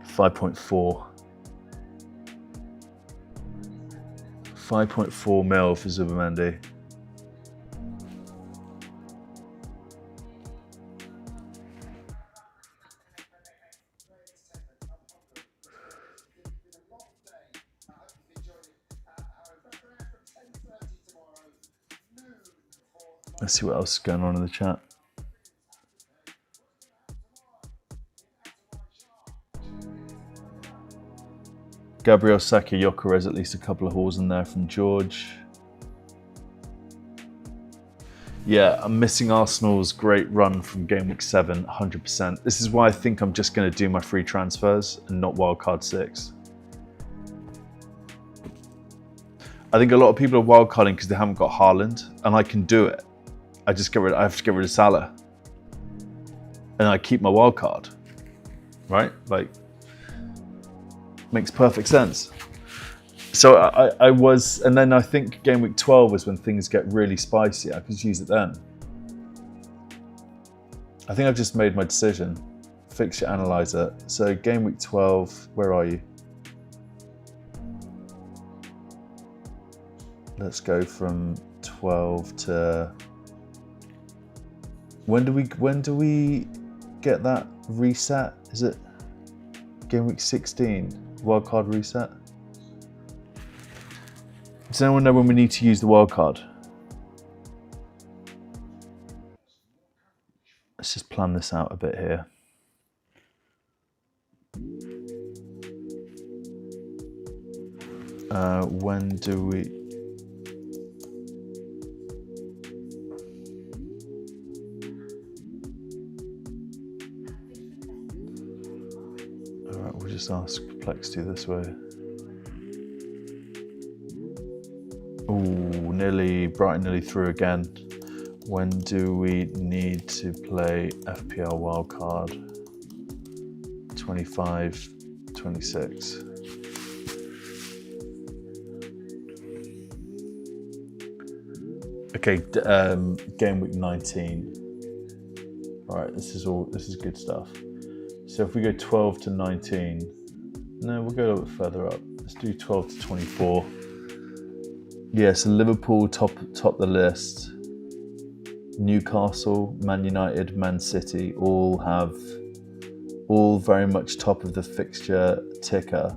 5.4. 5.4 mil for Zubamendi. Let's see what else is going on in the chat. Gabriel Saka, Gyökeres, at least a couple of hauls in there from George. Yeah, I'm missing Arsenal's great run from game week 7, 100%. This is why I think I'm just going to do my free transfers and not wildcard 6. I think a lot of people are wildcarding because they haven't got Haaland, and I can do it. I have to get rid of Salah, and I keep my wild card, right? Like, makes perfect sense. So I was, and then I think game week 12 is when things get really spicy. I could use it then. I think I've just made my decision. Fixture analyzer. So game week 12, where are you? Let's go from 12 to... When do we get that reset? Is it game week 16? Wildcard reset? Does anyone know when we need to use the wildcard? Let's just plan this out a bit here. When do we... Just ask Perplexity this way. Ooh, Brighton nearly through again. When do we need to play FPL wildcard? 25, 26. Okay, game week 19. All right, this is good stuff. So if we go 12 to 19, no, we'll go a little bit further up. Let's do 12 to 24. Yeah, so Liverpool top the list. Newcastle, Man United, Man City all very much top of the fixture ticker.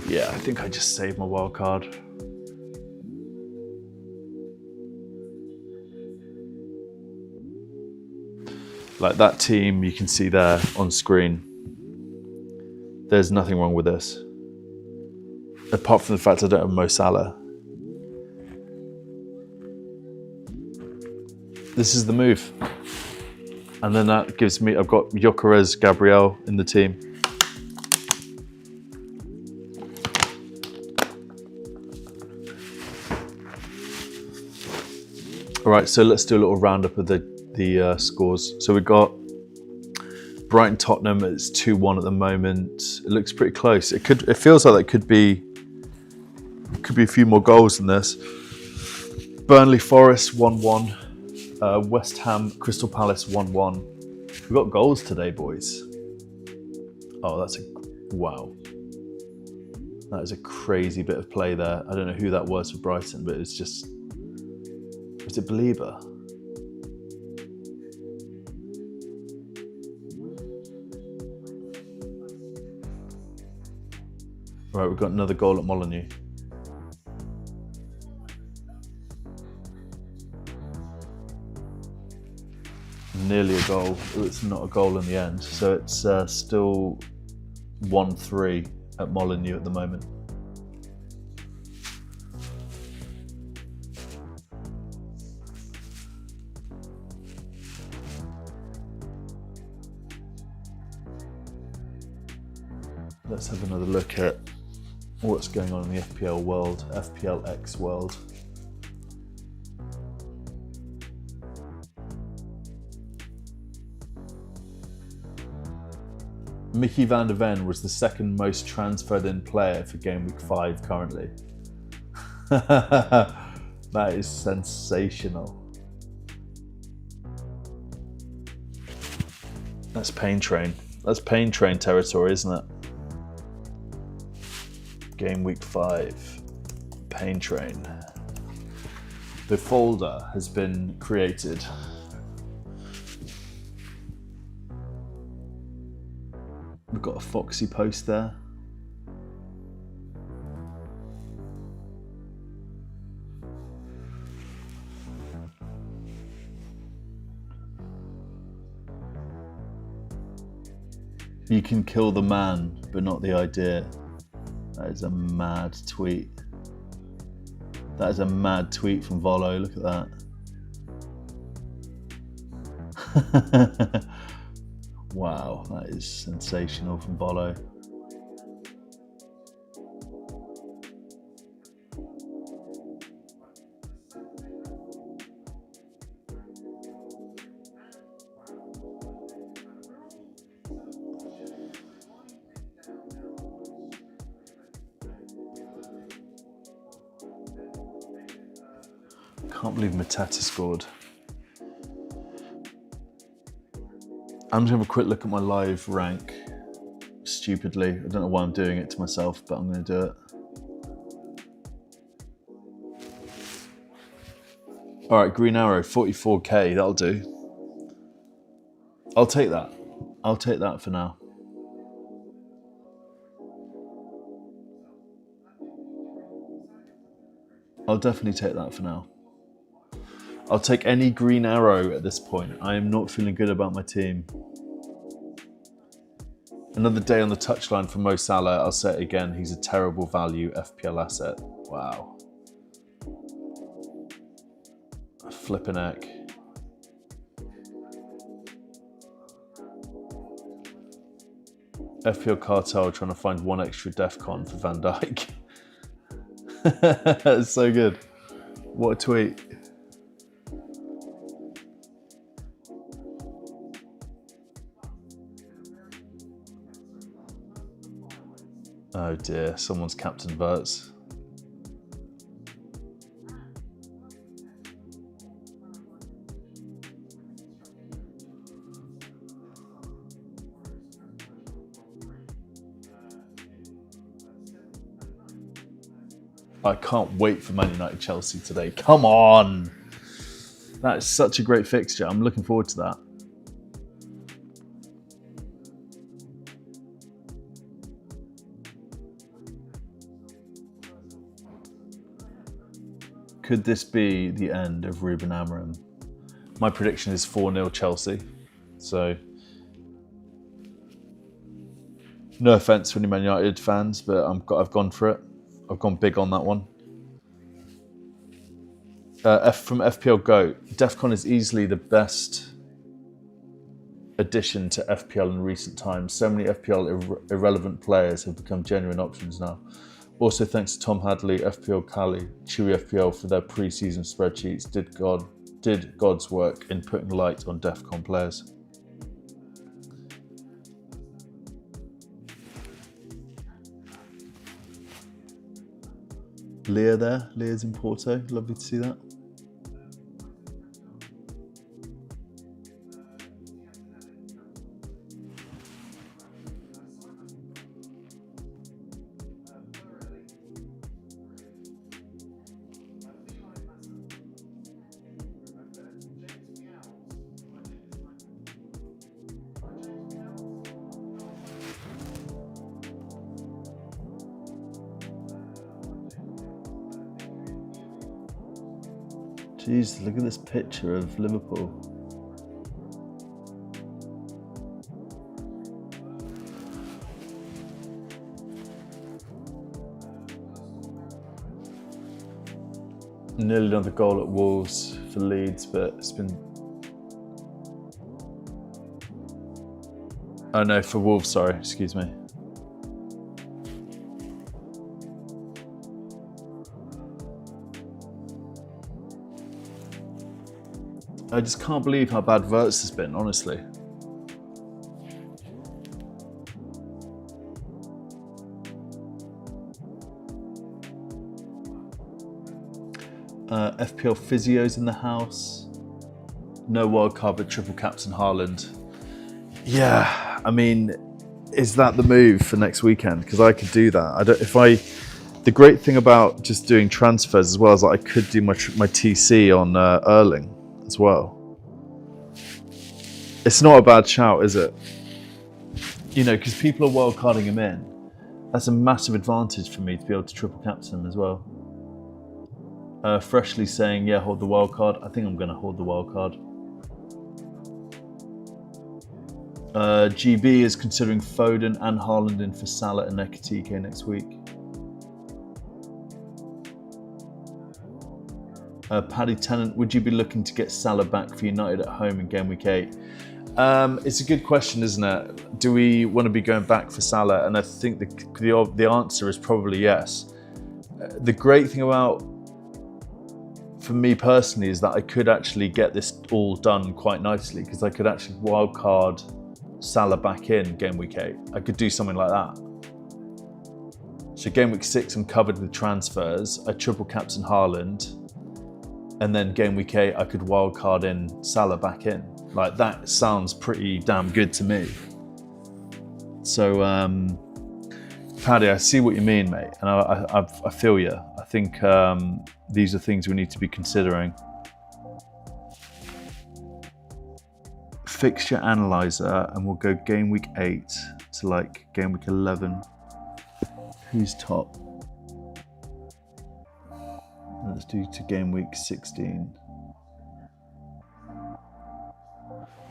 Yeah, I think I just saved my wild card. Like that team you can see there on screen. There's nothing wrong with this. Apart from the fact I don't have Mo Salah. This is the move. And then that gives me, I've got Gyökeres, Gabriel in the team. All right, so let's do a little roundup of the scores. So we've got Brighton Tottenham, it's 2-1 at the moment. It looks pretty close. It feels like it could be a few more goals than this. Burnley Forest 1-1. West Ham Crystal Palace 1-1. We've got goals today, boys. Oh, wow. That is a crazy bit of play there. I don't know who that was for Brighton, but it's just, was it Belieber? Right, we've got another goal at Molineux. Nearly a goal. It's not a goal in the end. So it's still 1-3 at Molineux at the moment. Let's have another look at what's going on in the FPL world, FPLX world. Mickey van der Ven was the second most transferred in player for game week 5 currently. That is sensational. That's pain train. That's pain train territory, isn't it? Game week 5, pain train. The folder has been created. We've got a Foxy post there. You can kill the man, but not the idea. That is a mad tweet. That is a mad tweet from Volo, look at that. Wow, that is sensational from Volo. Can't believe Matata scored. I'm just gonna have a quick look at my live rank. Stupidly, I don't know why I'm doing it to myself, but I'm gonna do it. All right, Green Arrow, 44k, that'll do. I'll take that. I'll take that for now. I'll definitely take that for now. I'll take any Green Arrow at this point. I am not feeling good about my team. Another day on the touchline for Mo Salah. I'll say it again. He's a terrible value FPL asset. Wow. Flippin' heck. FPL Cartel trying to find one extra DEFCON for Van Dijk. That's so good. What a tweet. Oh dear, someone's captain Verts. I can't wait for Man United Chelsea today. Come on! That is such a great fixture. I'm looking forward to that. Could this be the end of Ruben Amorim? My prediction is 4-0 Chelsea. So, no offence to any Man United fans, but I've gone for it. I've gone big on that one. From FPL Go, Defcon is easily the best addition to FPL in recent times. So many FPL irrelevant players have become genuine options now. Also, thanks to Tom Hadley, FPL Cali, Chewy FPL for their pre-season spreadsheets. Did God's work in putting light on Defcon players. Leah there. Leah's in Porto. Lovely to see that. Jeez, look at this picture of Liverpool. Nearly another goal at Wolves for Leeds, but it's been... Oh no, for Wolves, sorry, excuse me. I just can't believe how bad Verts has been, honestly. FPL Physio's in the house. No wildcard, but triple captain Haaland. Yeah, I mean, is that the move for next weekend? Because I could do that. The great thing about just doing transfers as well is that I could do my TC on Erling as well. It's not a bad shout, is it? You know, because people are wildcarding him in. That's a massive advantage for me to be able to triple captain him as well. Freshly saying, yeah, hold the wild card. I think I'm going to hold the wild card. GB is considering Foden and Haaland in for Salah and Ekitike next week. Paddy Tennant, would you be looking to get Salah back for United at home in game week 8? It's a good question, isn't it? Do we want to be going back for Salah? And I think the answer is probably yes. The great thing about, for me personally, is that I could actually get this all done quite nicely because I could actually wildcard Salah back in game week 8. I could do something like that. So game week 6, I'm covered with transfers. I triple captain Haaland. And then game week 8, I could wildcard in Salah back in. Like, that sounds pretty damn good to me. So, Paddy, I see what you mean, mate. And I feel you. I think these are things we need to be considering. Fixture analyzer, and we'll go game week 8 to like game week 11. Who's top? Let's do to game week 16.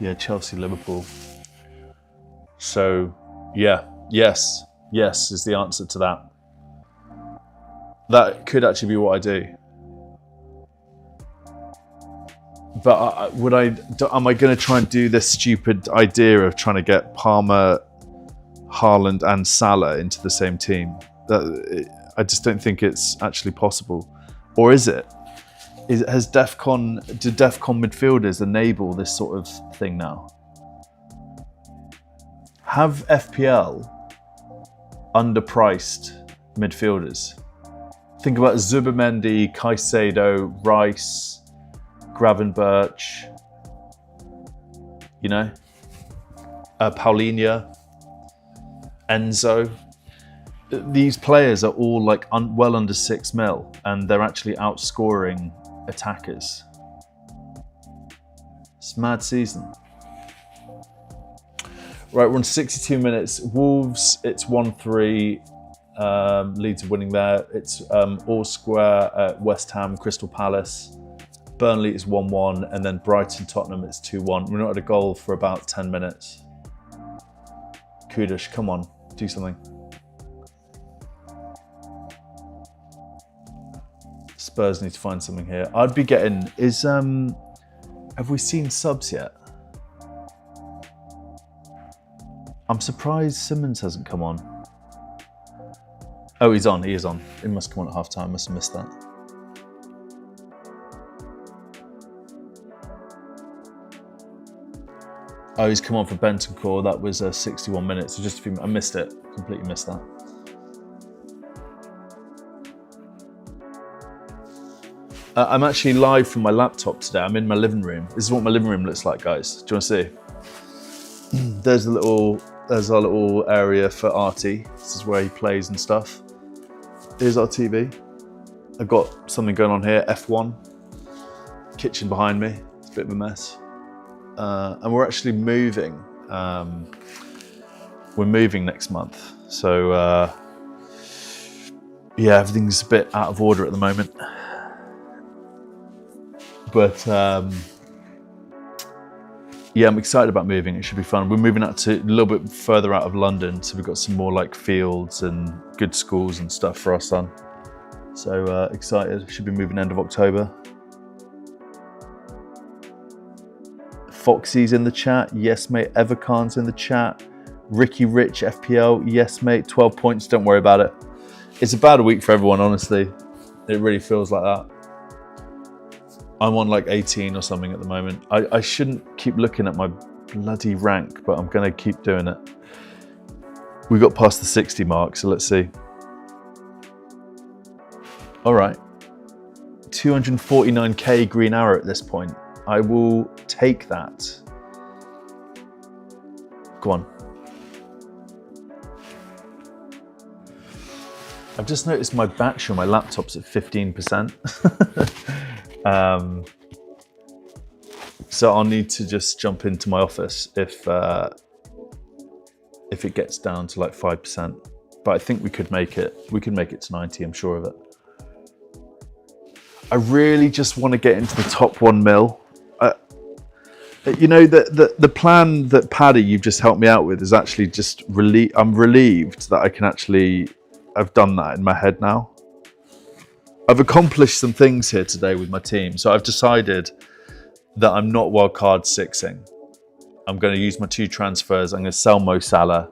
Yeah, Chelsea, Liverpool. So, yeah, yes is the answer to that. That could actually be what I do. But am I going to try and do this stupid idea of trying to get Palmer, Haaland and Salah into the same team? I just don't think it's actually possible. Or is it? Do DEFCON midfielders enable this sort of thing now? Have FPL underpriced midfielders. Think about Zubimendi, Caicedo, Rice, Gravenberch, you know, Paulinho, Enzo. These players are all like well under 6 mil, and they're actually outscoring attackers. It's a mad season. Right, we're on 62 minutes. Wolves, it's 1-3. Leeds are winning there. It's all square at West Ham, Crystal Palace. Burnley is 1-1, and then Brighton, Tottenham, it's 2-1. We're not at a goal for about 10 minutes. Kudush, come on, do something. Spurs need to find something here. I'd be getting, have we seen subs yet? I'm surprised Simmons hasn't come on. Oh, he's on, he is on. He must come on at half time, must have missed that. Oh, he's come on for Bentancur. That was 61 minutes. So just a few. I missed it. Completely missed that. I'm actually live from my laptop today. I'm in my living room. This is what my living room looks like, guys. Do you want to see? There's our little area for Artie. This is where he plays and stuff. Here's our TV. I've got something going on here. F1. Kitchen behind me. It's a bit of a mess. And we're actually moving. We're moving next month. So, yeah, everything's a bit out of order at the moment. But, yeah, I'm excited about moving. It should be fun. We're moving out to a little bit further out of London. So we've got some more like fields and good schools and stuff for our son. So excited. Should be moving end of October. Foxy's in the chat. Yes, mate. Evercarn's in the chat. Ricky Rich, FPL. Yes, mate. 12 points. Don't worry about it. It's a bad week for everyone, honestly. It really feels like that. I'm on like 18 or something at the moment. I shouldn't keep looking at my bloody rank, but I'm going to keep doing it. We got past the 60 mark, so let's see. All right. 249k green arrow at this point. I will take that. Go on. I've just noticed my battery on my laptop's at 15%. So I'll need to just jump into my office if it gets down to like 5%. But I think we could make it. We could make it to 90, I'm sure of it. I really just want to get into the top 1 mil. You know, the plan that Paddy, you've just helped me out with is actually just I'm relieved that I can actually, I've done that in my head now. I've accomplished some things here today with my team. So I've decided that I'm not wildcard 6ing. I'm going to use my 2 transfers. I'm going to sell Mo Salah,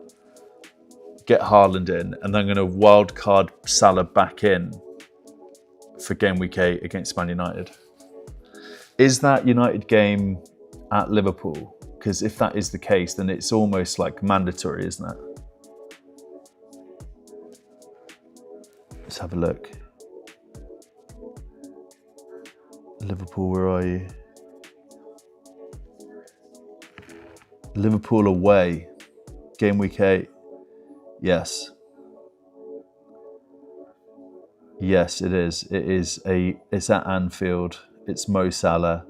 get Haaland in, and then I'm going to wildcard Salah back in for game week 8 against Man United. Is that United game at Liverpool? Because if that is the case, then it's almost like mandatory, isn't it? Let's have a look. Liverpool, where are you? Liverpool away, game week 8. Yes. Yes, it is. It's at Anfield. It's Mo Salah.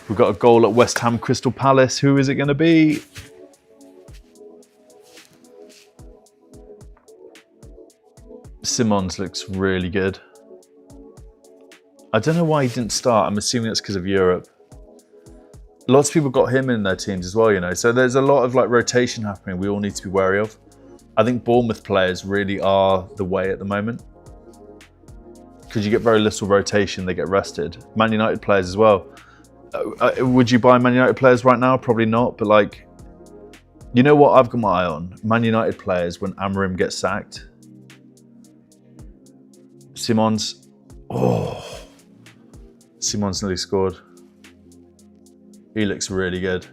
We've got a goal at West Ham Crystal Palace. Who is it going to be? Simons looks really good. I don't know why he didn't start. I'm assuming it's because of Europe. Lots of people got him in their teams as well, you know. So there's a lot of like rotation happening we all need to be wary of. I think Bournemouth players really are the way at the moment. Because you get very little rotation, they get rested. Man United players as well. Would you buy Man United players right now? Probably not. But like, you know what I've got my eye on? Man United players when Amorim gets sacked. Simons. Oh. Simons nearly scored. He looks really good.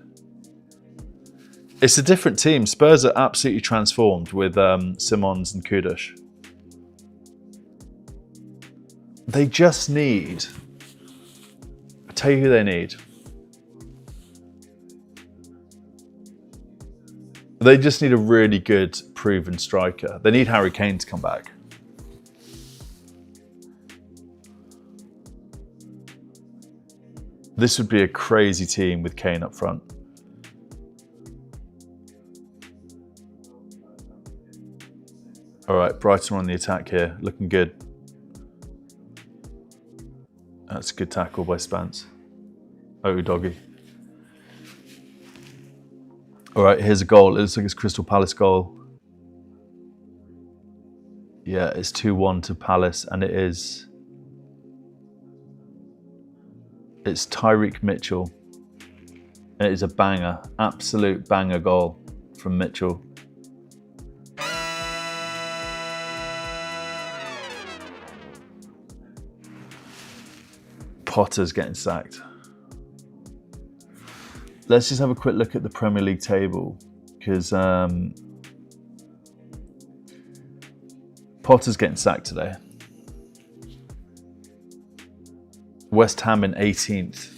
It's a different team. Spurs are absolutely transformed with Simons and Kudush. They just need... I'll tell you who they need. They just need a really good, proven striker. They need Harry Kane to come back. This would be a crazy team with Kane up front. All right, Brighton on the attack here, looking good. That's a good tackle by Spence. Oh, doggy. All right, here's a goal. It looks like it's Crystal Palace goal. Yeah, it's 2-1 to Palace, and it's Tyreek Mitchell. And it is a banger, absolute banger goal from Mitchell. Potter's getting sacked. Let's just have a quick look at the Premier League table, because Potter's getting sacked today. West Ham in 18th.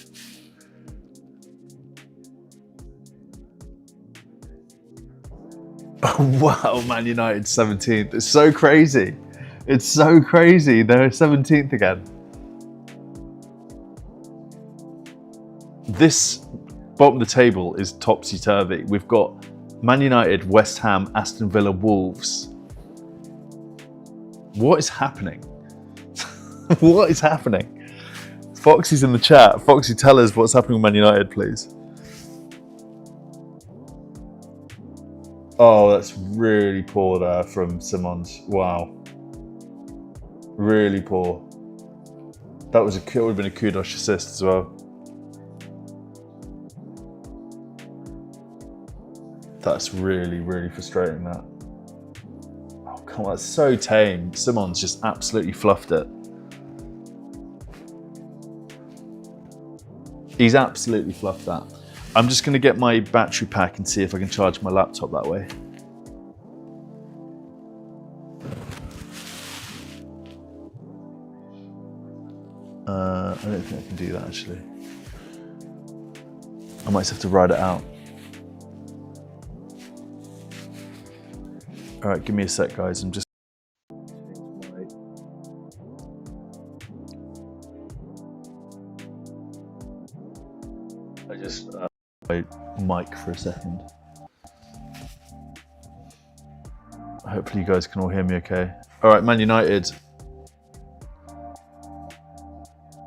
Oh, wow, Man United 17th. It's so crazy. It's so crazy. They're 17th again. This bottom of the table is topsy-turvy. We've got Man United, West Ham, Aston Villa, Wolves. What is happening? What is happening? Foxy's in the chat. Foxy, tell us what's happening with Man United, please. Oh, that's really poor there from Simons. Wow. Really poor. That would have been a kudos assist as well. That's really, really frustrating, that. Oh, come on, that's so tame. Simons just absolutely fluffed it. He's absolutely fluffed that. I'm just going to get my battery pack and see if I can charge my laptop that way. I don't think I can do that, actually. I might just have to ride it out. All right, give me a sec, guys. I'm just... my mic for a second. Hopefully you guys can all hear me okay. All right, Man United.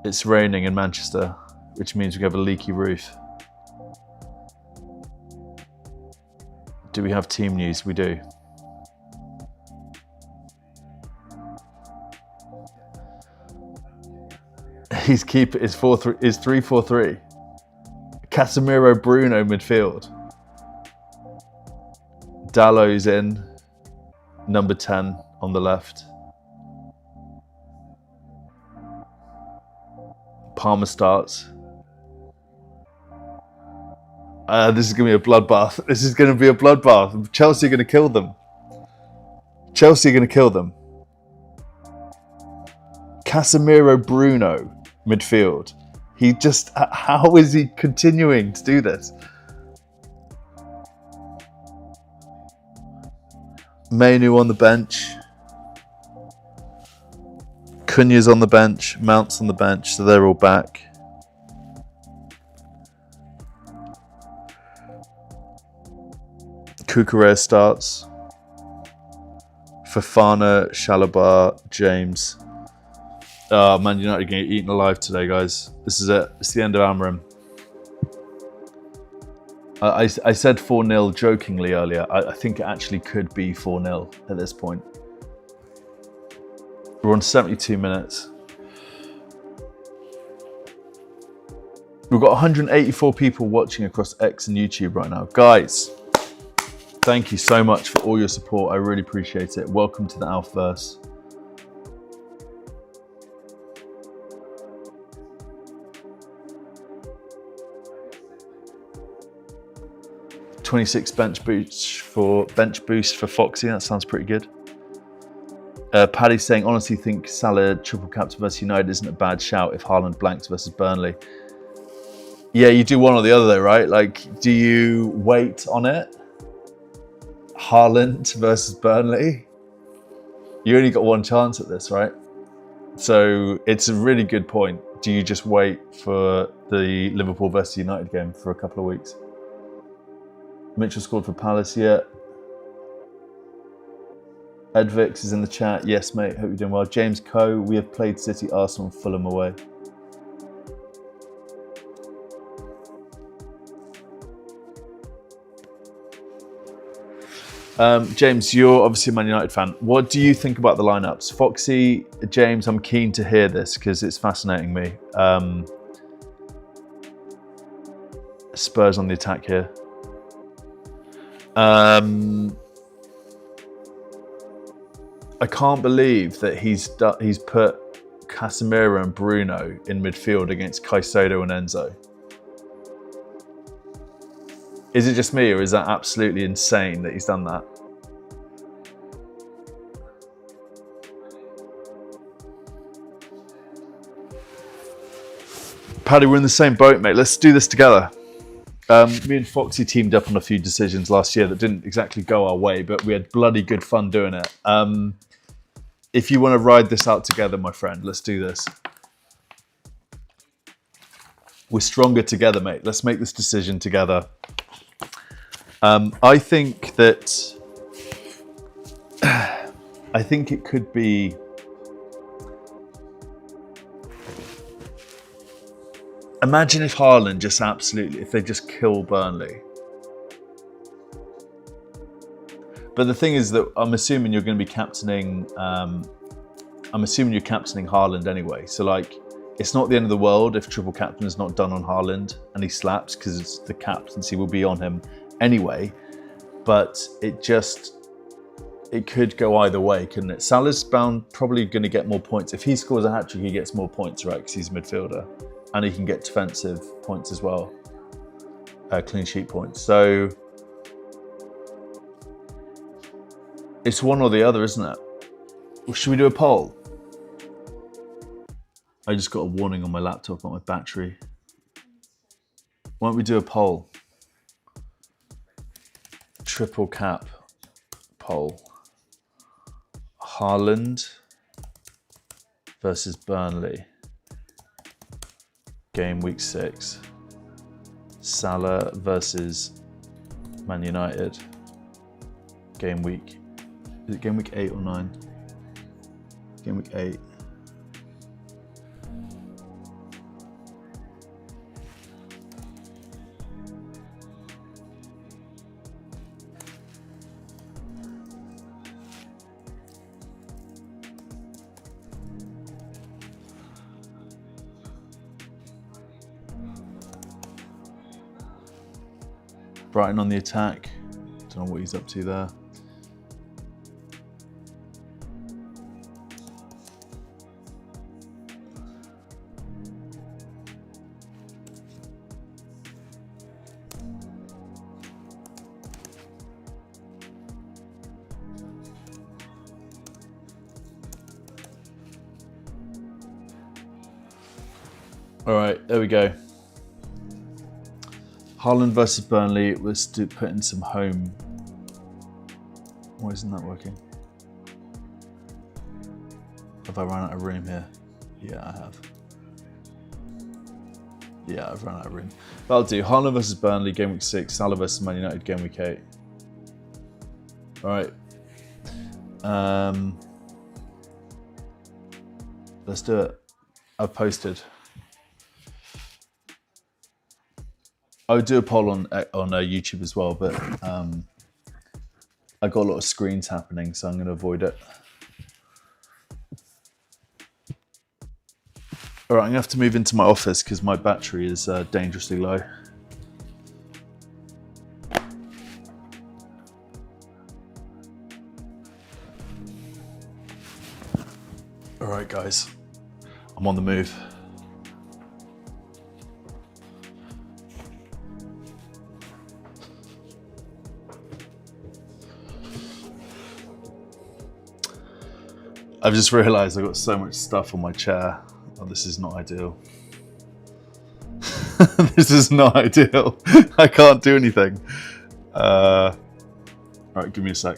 It's raining in Manchester, which means we have a leaky roof. Do we have team news? We do. His keeper is 3-4-3. Casemiro, Bruno midfield. Dallow's in, number 10 on the left. Palmer starts. This is going to be a bloodbath. This is going to be a bloodbath. Chelsea are going to kill them. Chelsea are going to kill them. Casemiro, Bruno midfield. He just, how is he continuing to do this? Mainu on the bench. Cunha's on the bench. Mount's on the bench, so they're all back. Cucurella starts. Fofana, Chalobah, James. Man United are going to get eaten alive today, guys. This is it. It's the end of Amorim. I said 4-0 jokingly earlier. I think it actually could be 4-0 at this point. We're on 72 minutes. We've got 184 people watching across X and YouTube right now. Guys, thank you so much for all your support. I really appreciate it. Welcome to the Alphaverse. 26 bench boost for Foxy. That sounds pretty good. Paddy's saying, honestly think Salah triple captain versus United isn't a bad shout if Haaland blanks versus Burnley. Yeah, you do one or the other though, right? Like, do you wait on it? Haaland versus Burnley? You only got one chance at this, right? So it's a really good point. Do you just wait for the Liverpool versus United game for a couple of weeks? Mitchell scored for Palace yet. Edvix is in the chat. Yes, mate. Hope you're doing well. James Coe, we have played City, Arsenal, and Fulham away. James, you're obviously a Man United fan. What do you think about the lineups? Foxy, James, I'm keen to hear this because it's fascinating me. Spurs on the attack here. I can't believe that he's put Casemiro and Bruno in midfield against Caicedo and Enzo. Is it just me, or is that absolutely insane that he's done that? Paddy, we're in the same boat, mate. Let's do this together. Me and Foxy teamed up on a few decisions last year that didn't exactly go our way, but we had bloody good fun doing it. If you want to ride this out together, my friend, let's do this. We're stronger together, mate. Let's make this decision together. I think it could be. Imagine if Haaland if they just kill Burnley. But the thing is that I'm assuming you're going to be captaining. I'm assuming you're captaining Haaland anyway. So like, it's not the end of the world if triple captain is not done on Haaland and he slaps, because the captaincy will be on him anyway. But it could go either way, couldn't it? Salah's probably going to get more points. If he scores a hat-trick, he gets more points, right? Because he's a midfielder. And he can get defensive points as well. Clean sheet points. So it's one or the other, isn't it? Well, should we do a poll? I just got a warning on my laptop about my battery. Why don't we do a poll? Triple cap poll. Haaland versus Burnley. Game week 6. Salah versus Man United. Game week. Is it game week 8 or 9? Game week 8. Brighton on the attack. Don't know what he's up to there. All right, there we go. Haaland versus Burnley. Let's put in some home. Why isn't that working? Have I run out of room here? Yeah, I have. Yeah, I've run out of room. That'll do. Haaland versus Burnley, game week 6. Salah versus Man United, game week 8. All right. Let's do it. I've posted. I would do a poll on YouTube as well, but I got a lot of screens happening, so I'm going to avoid it. All right, I'm going to have to move into my office because my battery is dangerously low. All right, guys, I'm on the move. I've just realised I've got so much stuff on my chair. Oh, this is not ideal. This is not ideal. I can't do anything. All right, give me a sec.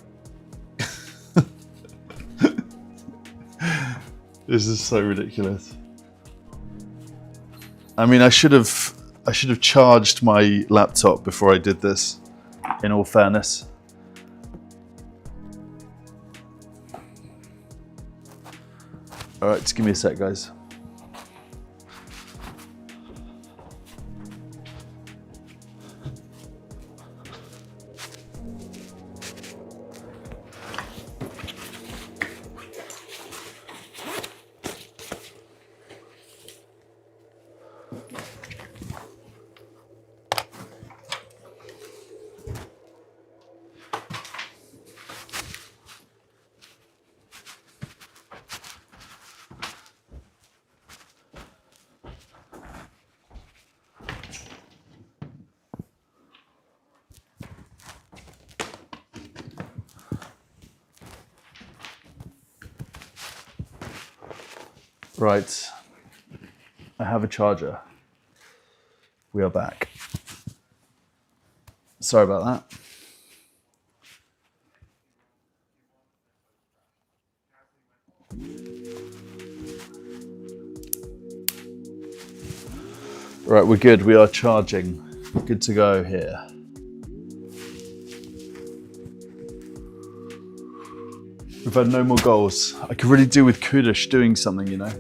This is so ridiculous. I mean, I should have charged my laptop before I did this, in all fairness. All right, just give me a sec, guys. Right, I have a charger. We are back. Sorry about that. Right, we're good. We are charging. Good to go here. We've had no more goals. I could really do with Kudish doing something, you know.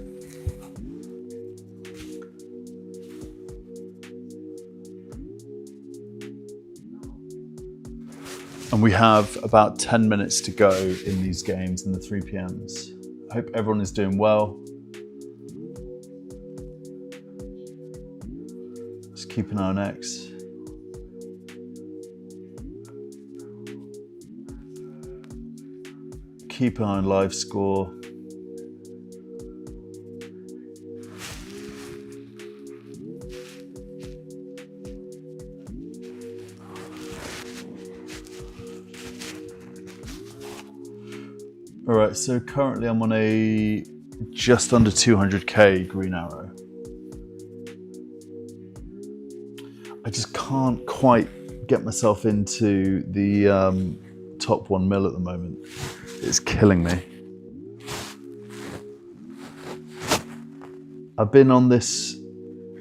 And we have about 10 minutes to go in these games in the 3 p.m s. I hope everyone is doing well. Just keep an eye on X. Keep an eye on live score. All right, so currently I'm on a just under 200k green arrow. I just can't quite get myself into the top 1 mil at the moment. It's killing me. I've been on this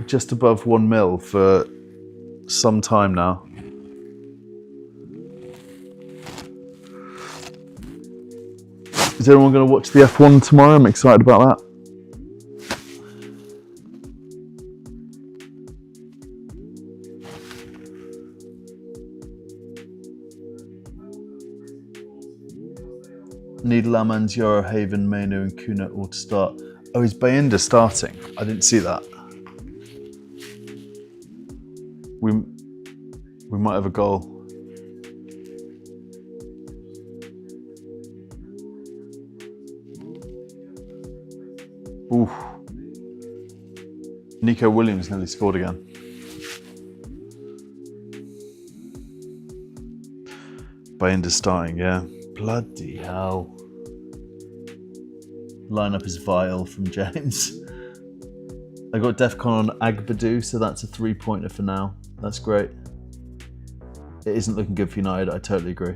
just above 1 mil for some time now. Is everyone going to watch the F1 tomorrow? I'm excited about that. Need Lamans, Yoro, Haven, Mainu and Kuna all to start. Oh, is Bayinda starting? I didn't see that. We might have a goal. Ooh. Nico Williams nearly scored again. Bayinda starting, yeah. Bloody hell. Lineup is vile from James. I got Defcon on Agbadu, so that's a 3-pointer for now. That's great. It isn't looking good for United, I totally agree.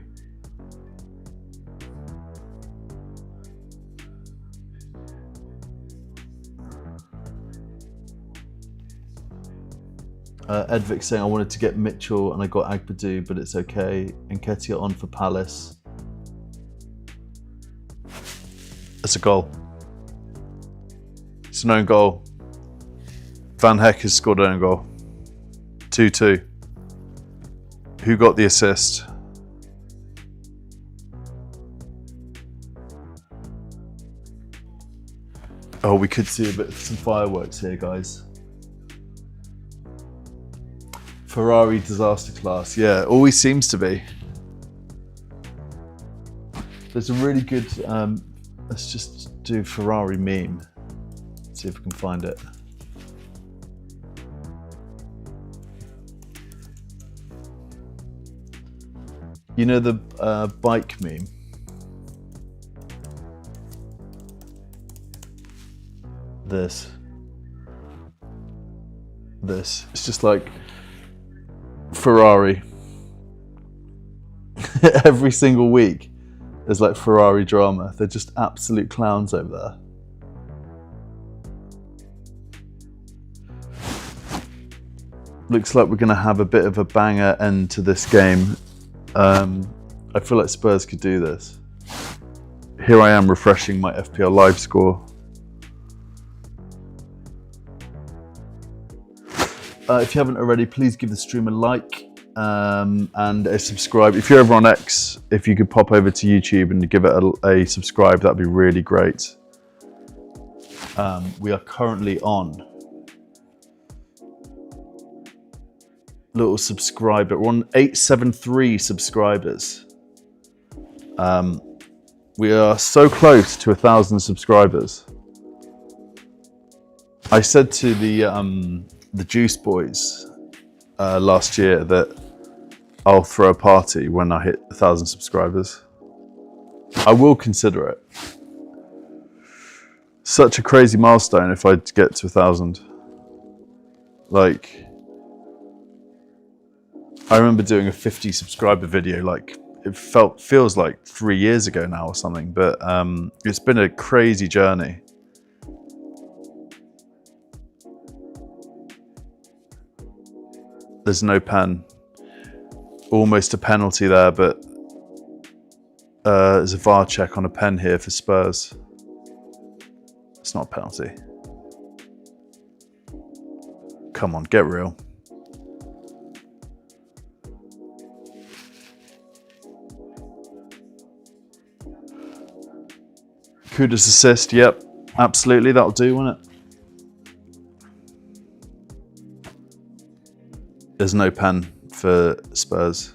Edvic saying I wanted to get Mitchell and I got Agbadu, but it's okay. Nketiah on for Palace. That's a goal. It's an own goal. Van Heck has scored an own goal. 2-2. Who got the assist? Oh, we could see some fireworks here, guys. Ferrari disaster class. Yeah, always seems to be. There's a really good, let's just do Ferrari meme. See if we can find it. You know the bike meme? this. It's just like Ferrari. Every single week there's like Ferrari drama. They're just absolute clowns over there. Looks like we're going to have a bit of a banger end to this game. I feel like Spurs could do this. Here I am refreshing my FPL Live score. If you haven't already, please give the stream a like and a subscribe. If you're over on X, if you could pop over to YouTube and give it a subscribe, that'd be really great. We are currently on little subscriber. We're on 873 subscribers. We are so close to 1,000 subscribers. I said to the Juice Boys last year that I'll throw a party when I hit 1,000 subscribers. I will consider it. Such a crazy milestone if I get to 1,000. Like, I remember doing a 50 subscriber video, like it feels like 3 years ago now or something, but it's been a crazy journey. There's no pen. Almost a penalty there, but there's a VAR check on a pen here for Spurs. It's not a penalty. Come on, get real. Kuda's assist, yep, absolutely, that'll do, won't it? There's no pen for Spurs.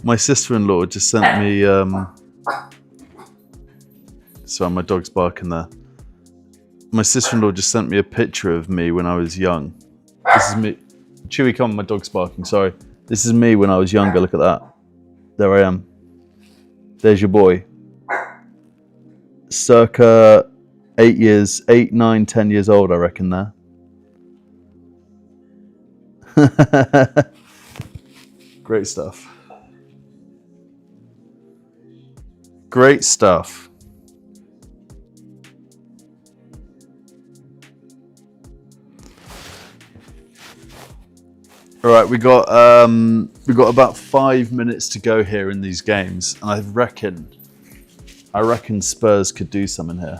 My sister-in-law just sent me, sorry, my dog's barking there. My sister-in-law just sent me a picture of me when I was young. This is me. Chewy, come on, my dog's barking, sorry. This is me when I was younger, look at that. There I am. There's your boy. Circa 8, 9, 10 years old, I reckon there. Great stuff. Great stuff. All right, we got about 5 minutes to go here in these games, and I reckon Spurs could do something here.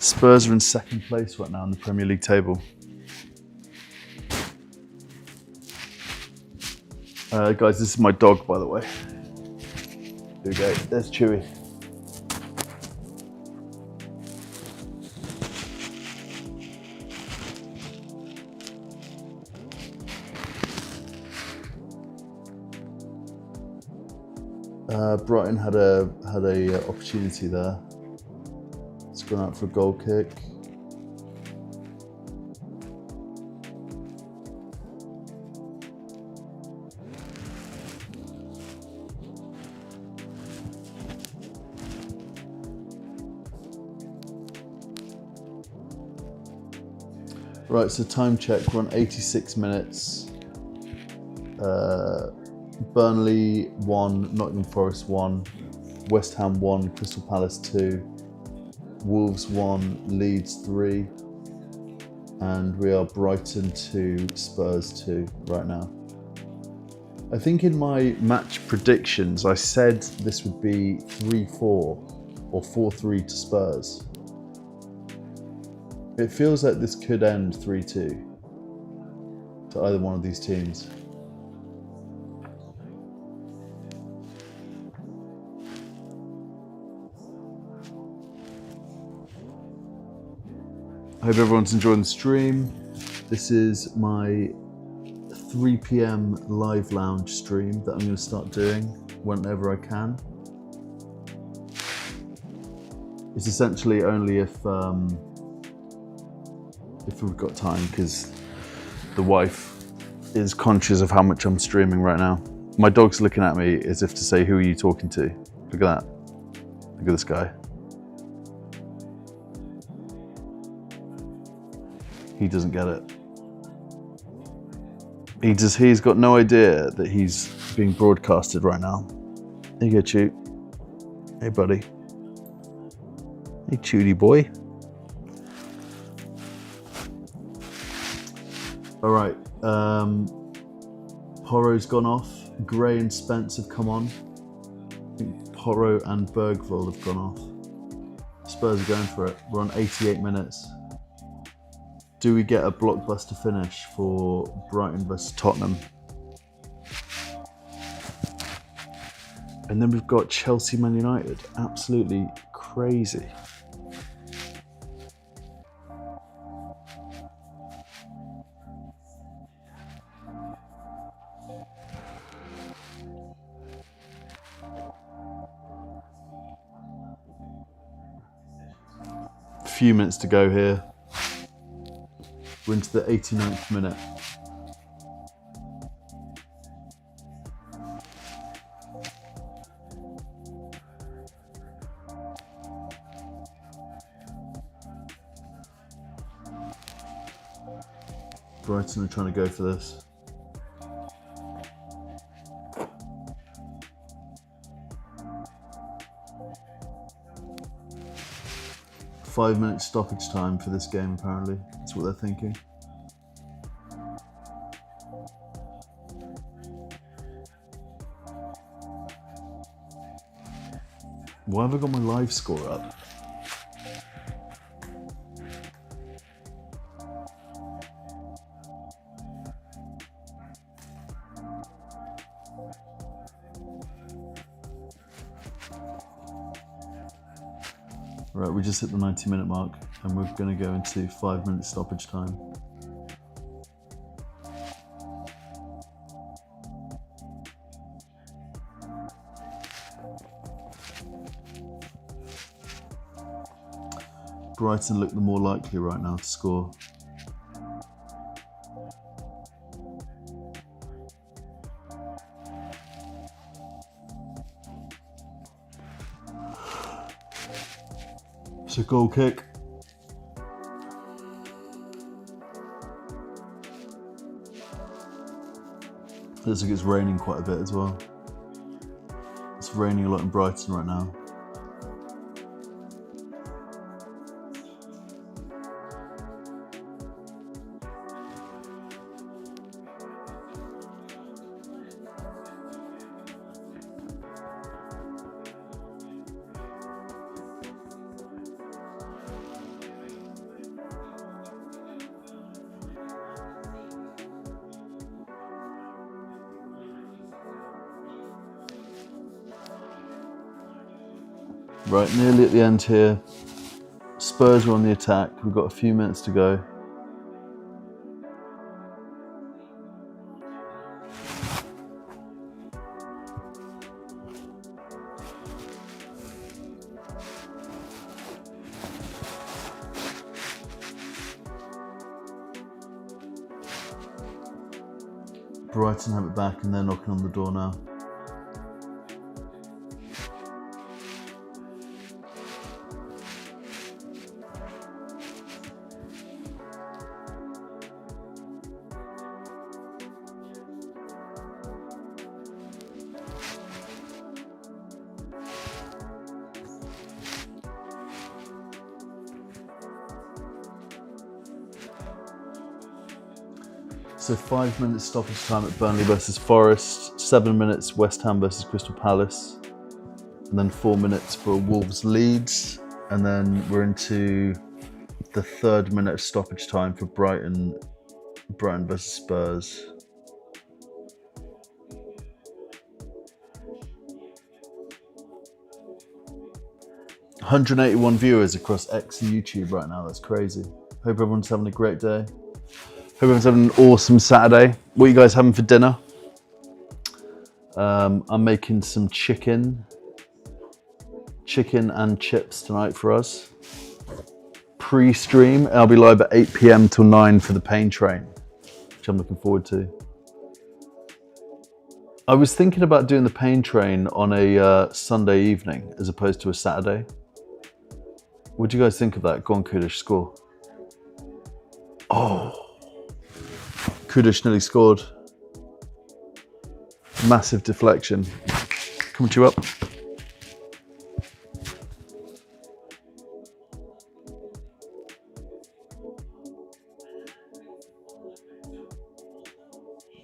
Spurs are in second place right now in the Premier League table. Guys, this is my dog, by the way. Here we go. There's Chewy. Brighton had a opportunity there. It's gone out for a goal kick. Right, so time check, we're on 86 minutes. Burnley 1, Nottingham Forest 1, West Ham 1, Crystal Palace 2, Wolves 1, Leeds 3, and we are Brighton 2, Spurs 2 right now. I think in my match predictions, I said this would be 3-4 or 4-3 to Spurs. It feels like this could end 3-2 to either one of these teams. I hope everyone's enjoying the stream. This is my 3 p.m. live lounge stream that I'm going to start doing whenever I can. It's essentially only if we've got time, because the wife is conscious of how much I'm streaming right now. My dog's looking at me as if to say, "Who are you talking to?" Look at that. Look at this guy. He doesn't get it. He's got no idea that he's being broadcasted right now. There you go, Chew. Hey, buddy. Hey, Chewdy boy. All right. Porro's gone off. Gray and Spence have come on. I think Porro and Bergvall have gone off. Spurs are going for it. We're on 88 minutes. Do we get a blockbuster finish for Brighton versus Tottenham? And then we've got Chelsea Man United. Absolutely crazy. A few minutes to go here. We're into the 89th minute. Brighton are trying to go for this. Five-minute stoppage time for this game, apparently. That's what they're thinking. Why have I got my live score up? Right, we just hit the 90-minute mark and we're going to go into 5-minute stoppage time. Brighton look the more likely right now to score. It's a goal kick. Looks like it's raining quite a bit as well. It's raining a lot in Brighton right now. Right, nearly at the end here. Spurs are on the attack. We've got a few minutes to go. Brighton have it back and they're knocking on the door now. So 5 minutes stoppage time at Burnley versus Forest, 7 minutes West Ham versus Crystal Palace, and then 4 minutes for Wolves Leeds, and then we're into the 3rd minute of stoppage time for Brighton versus Spurs. .181 viewers across X and YouTube right now, that's crazy. Hope everyone's having a great day. Hope everyone's having an awesome Saturday. What are you guys having for dinner? I'm making some chicken and chips tonight for us. Pre-stream, I'll be live at 8 p.m. till 9 for the pain train, which I'm looking forward to. I was thinking about doing the pain train on a Sunday evening as opposed to a Saturday. What do you guys think of that? Go on, Kudish, score. Oh, Kudish nearly scored. Massive deflection. Coming to you up.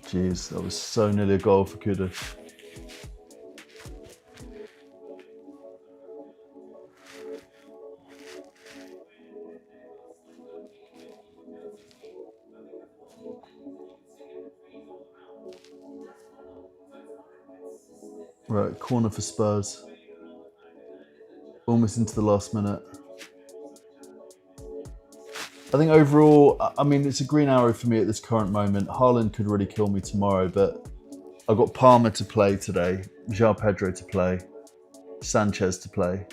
Jeez, that was so nearly a goal for Kudish. Right, corner for Spurs. Almost into the last minute. I think overall, I mean, it's a green arrow for me at this current moment. Haaland could really kill me tomorrow, but I've got Palmer to play today, João Pedro to play, Sanchez to play.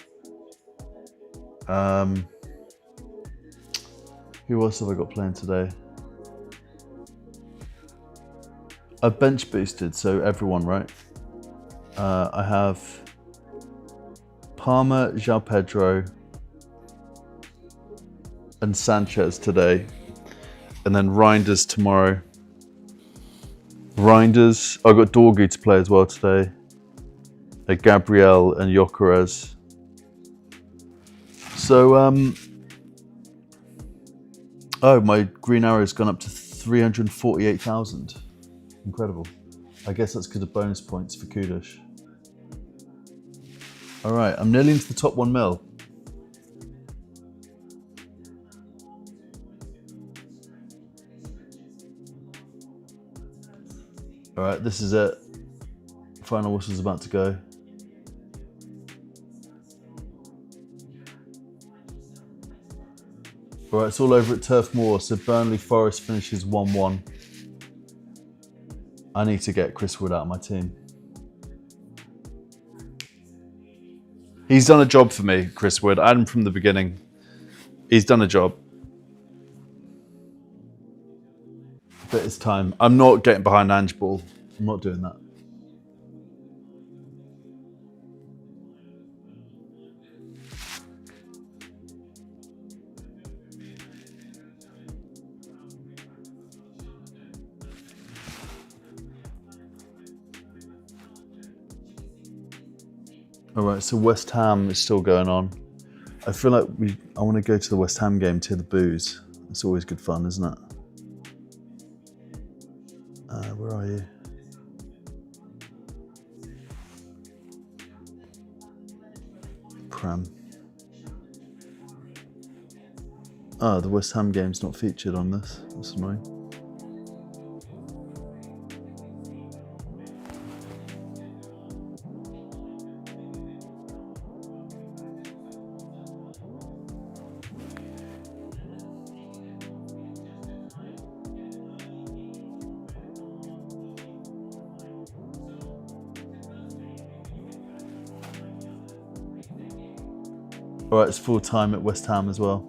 Who else have I got playing today? I've bench boosted, so everyone, right? I have Palmer, João Pedro, and Sanchez today, and then Reinders tomorrow. Reinders, I've got Dorgu to play as well today. Gabriel and Gyökeres. So, oh, my green arrow's gone up to 348,000. Incredible. I guess that's because of bonus points for Kudish. All right, I'm nearly into the top 1 mil. All right, this is it. Final whistle's about to go. All right, it's all over at Turf Moor. So Burnley Forest finishes 1-1. I need to get Chris Wood out of my team. He's done a job for me, Chris Wood. I had him from the beginning. He's done a job. But it's time. I'm not getting behind Ange Ball. I'm not doing that. All right, so West Ham is still going on. I feel like I want to go to the West Ham game to hear the boos. It's always good fun, isn't it? Where are you? Prem. Oh, the West Ham game's not featured on this. That's annoying. All right, it's full time at West Ham as well.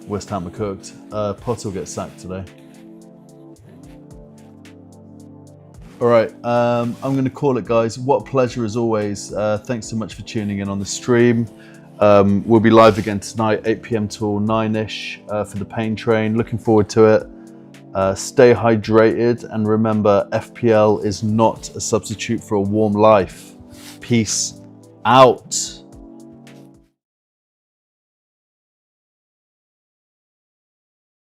West Ham are cooked. Potter will get sacked today. All right, I'm going to call it, guys. What a pleasure as always. Thanks so much for tuning in on the stream. We'll be live again tonight, 8 p.m. till 9-ish for the pain train. Looking forward to it. Stay hydrated, and remember, FPL is not a substitute for a warm life. Peace out.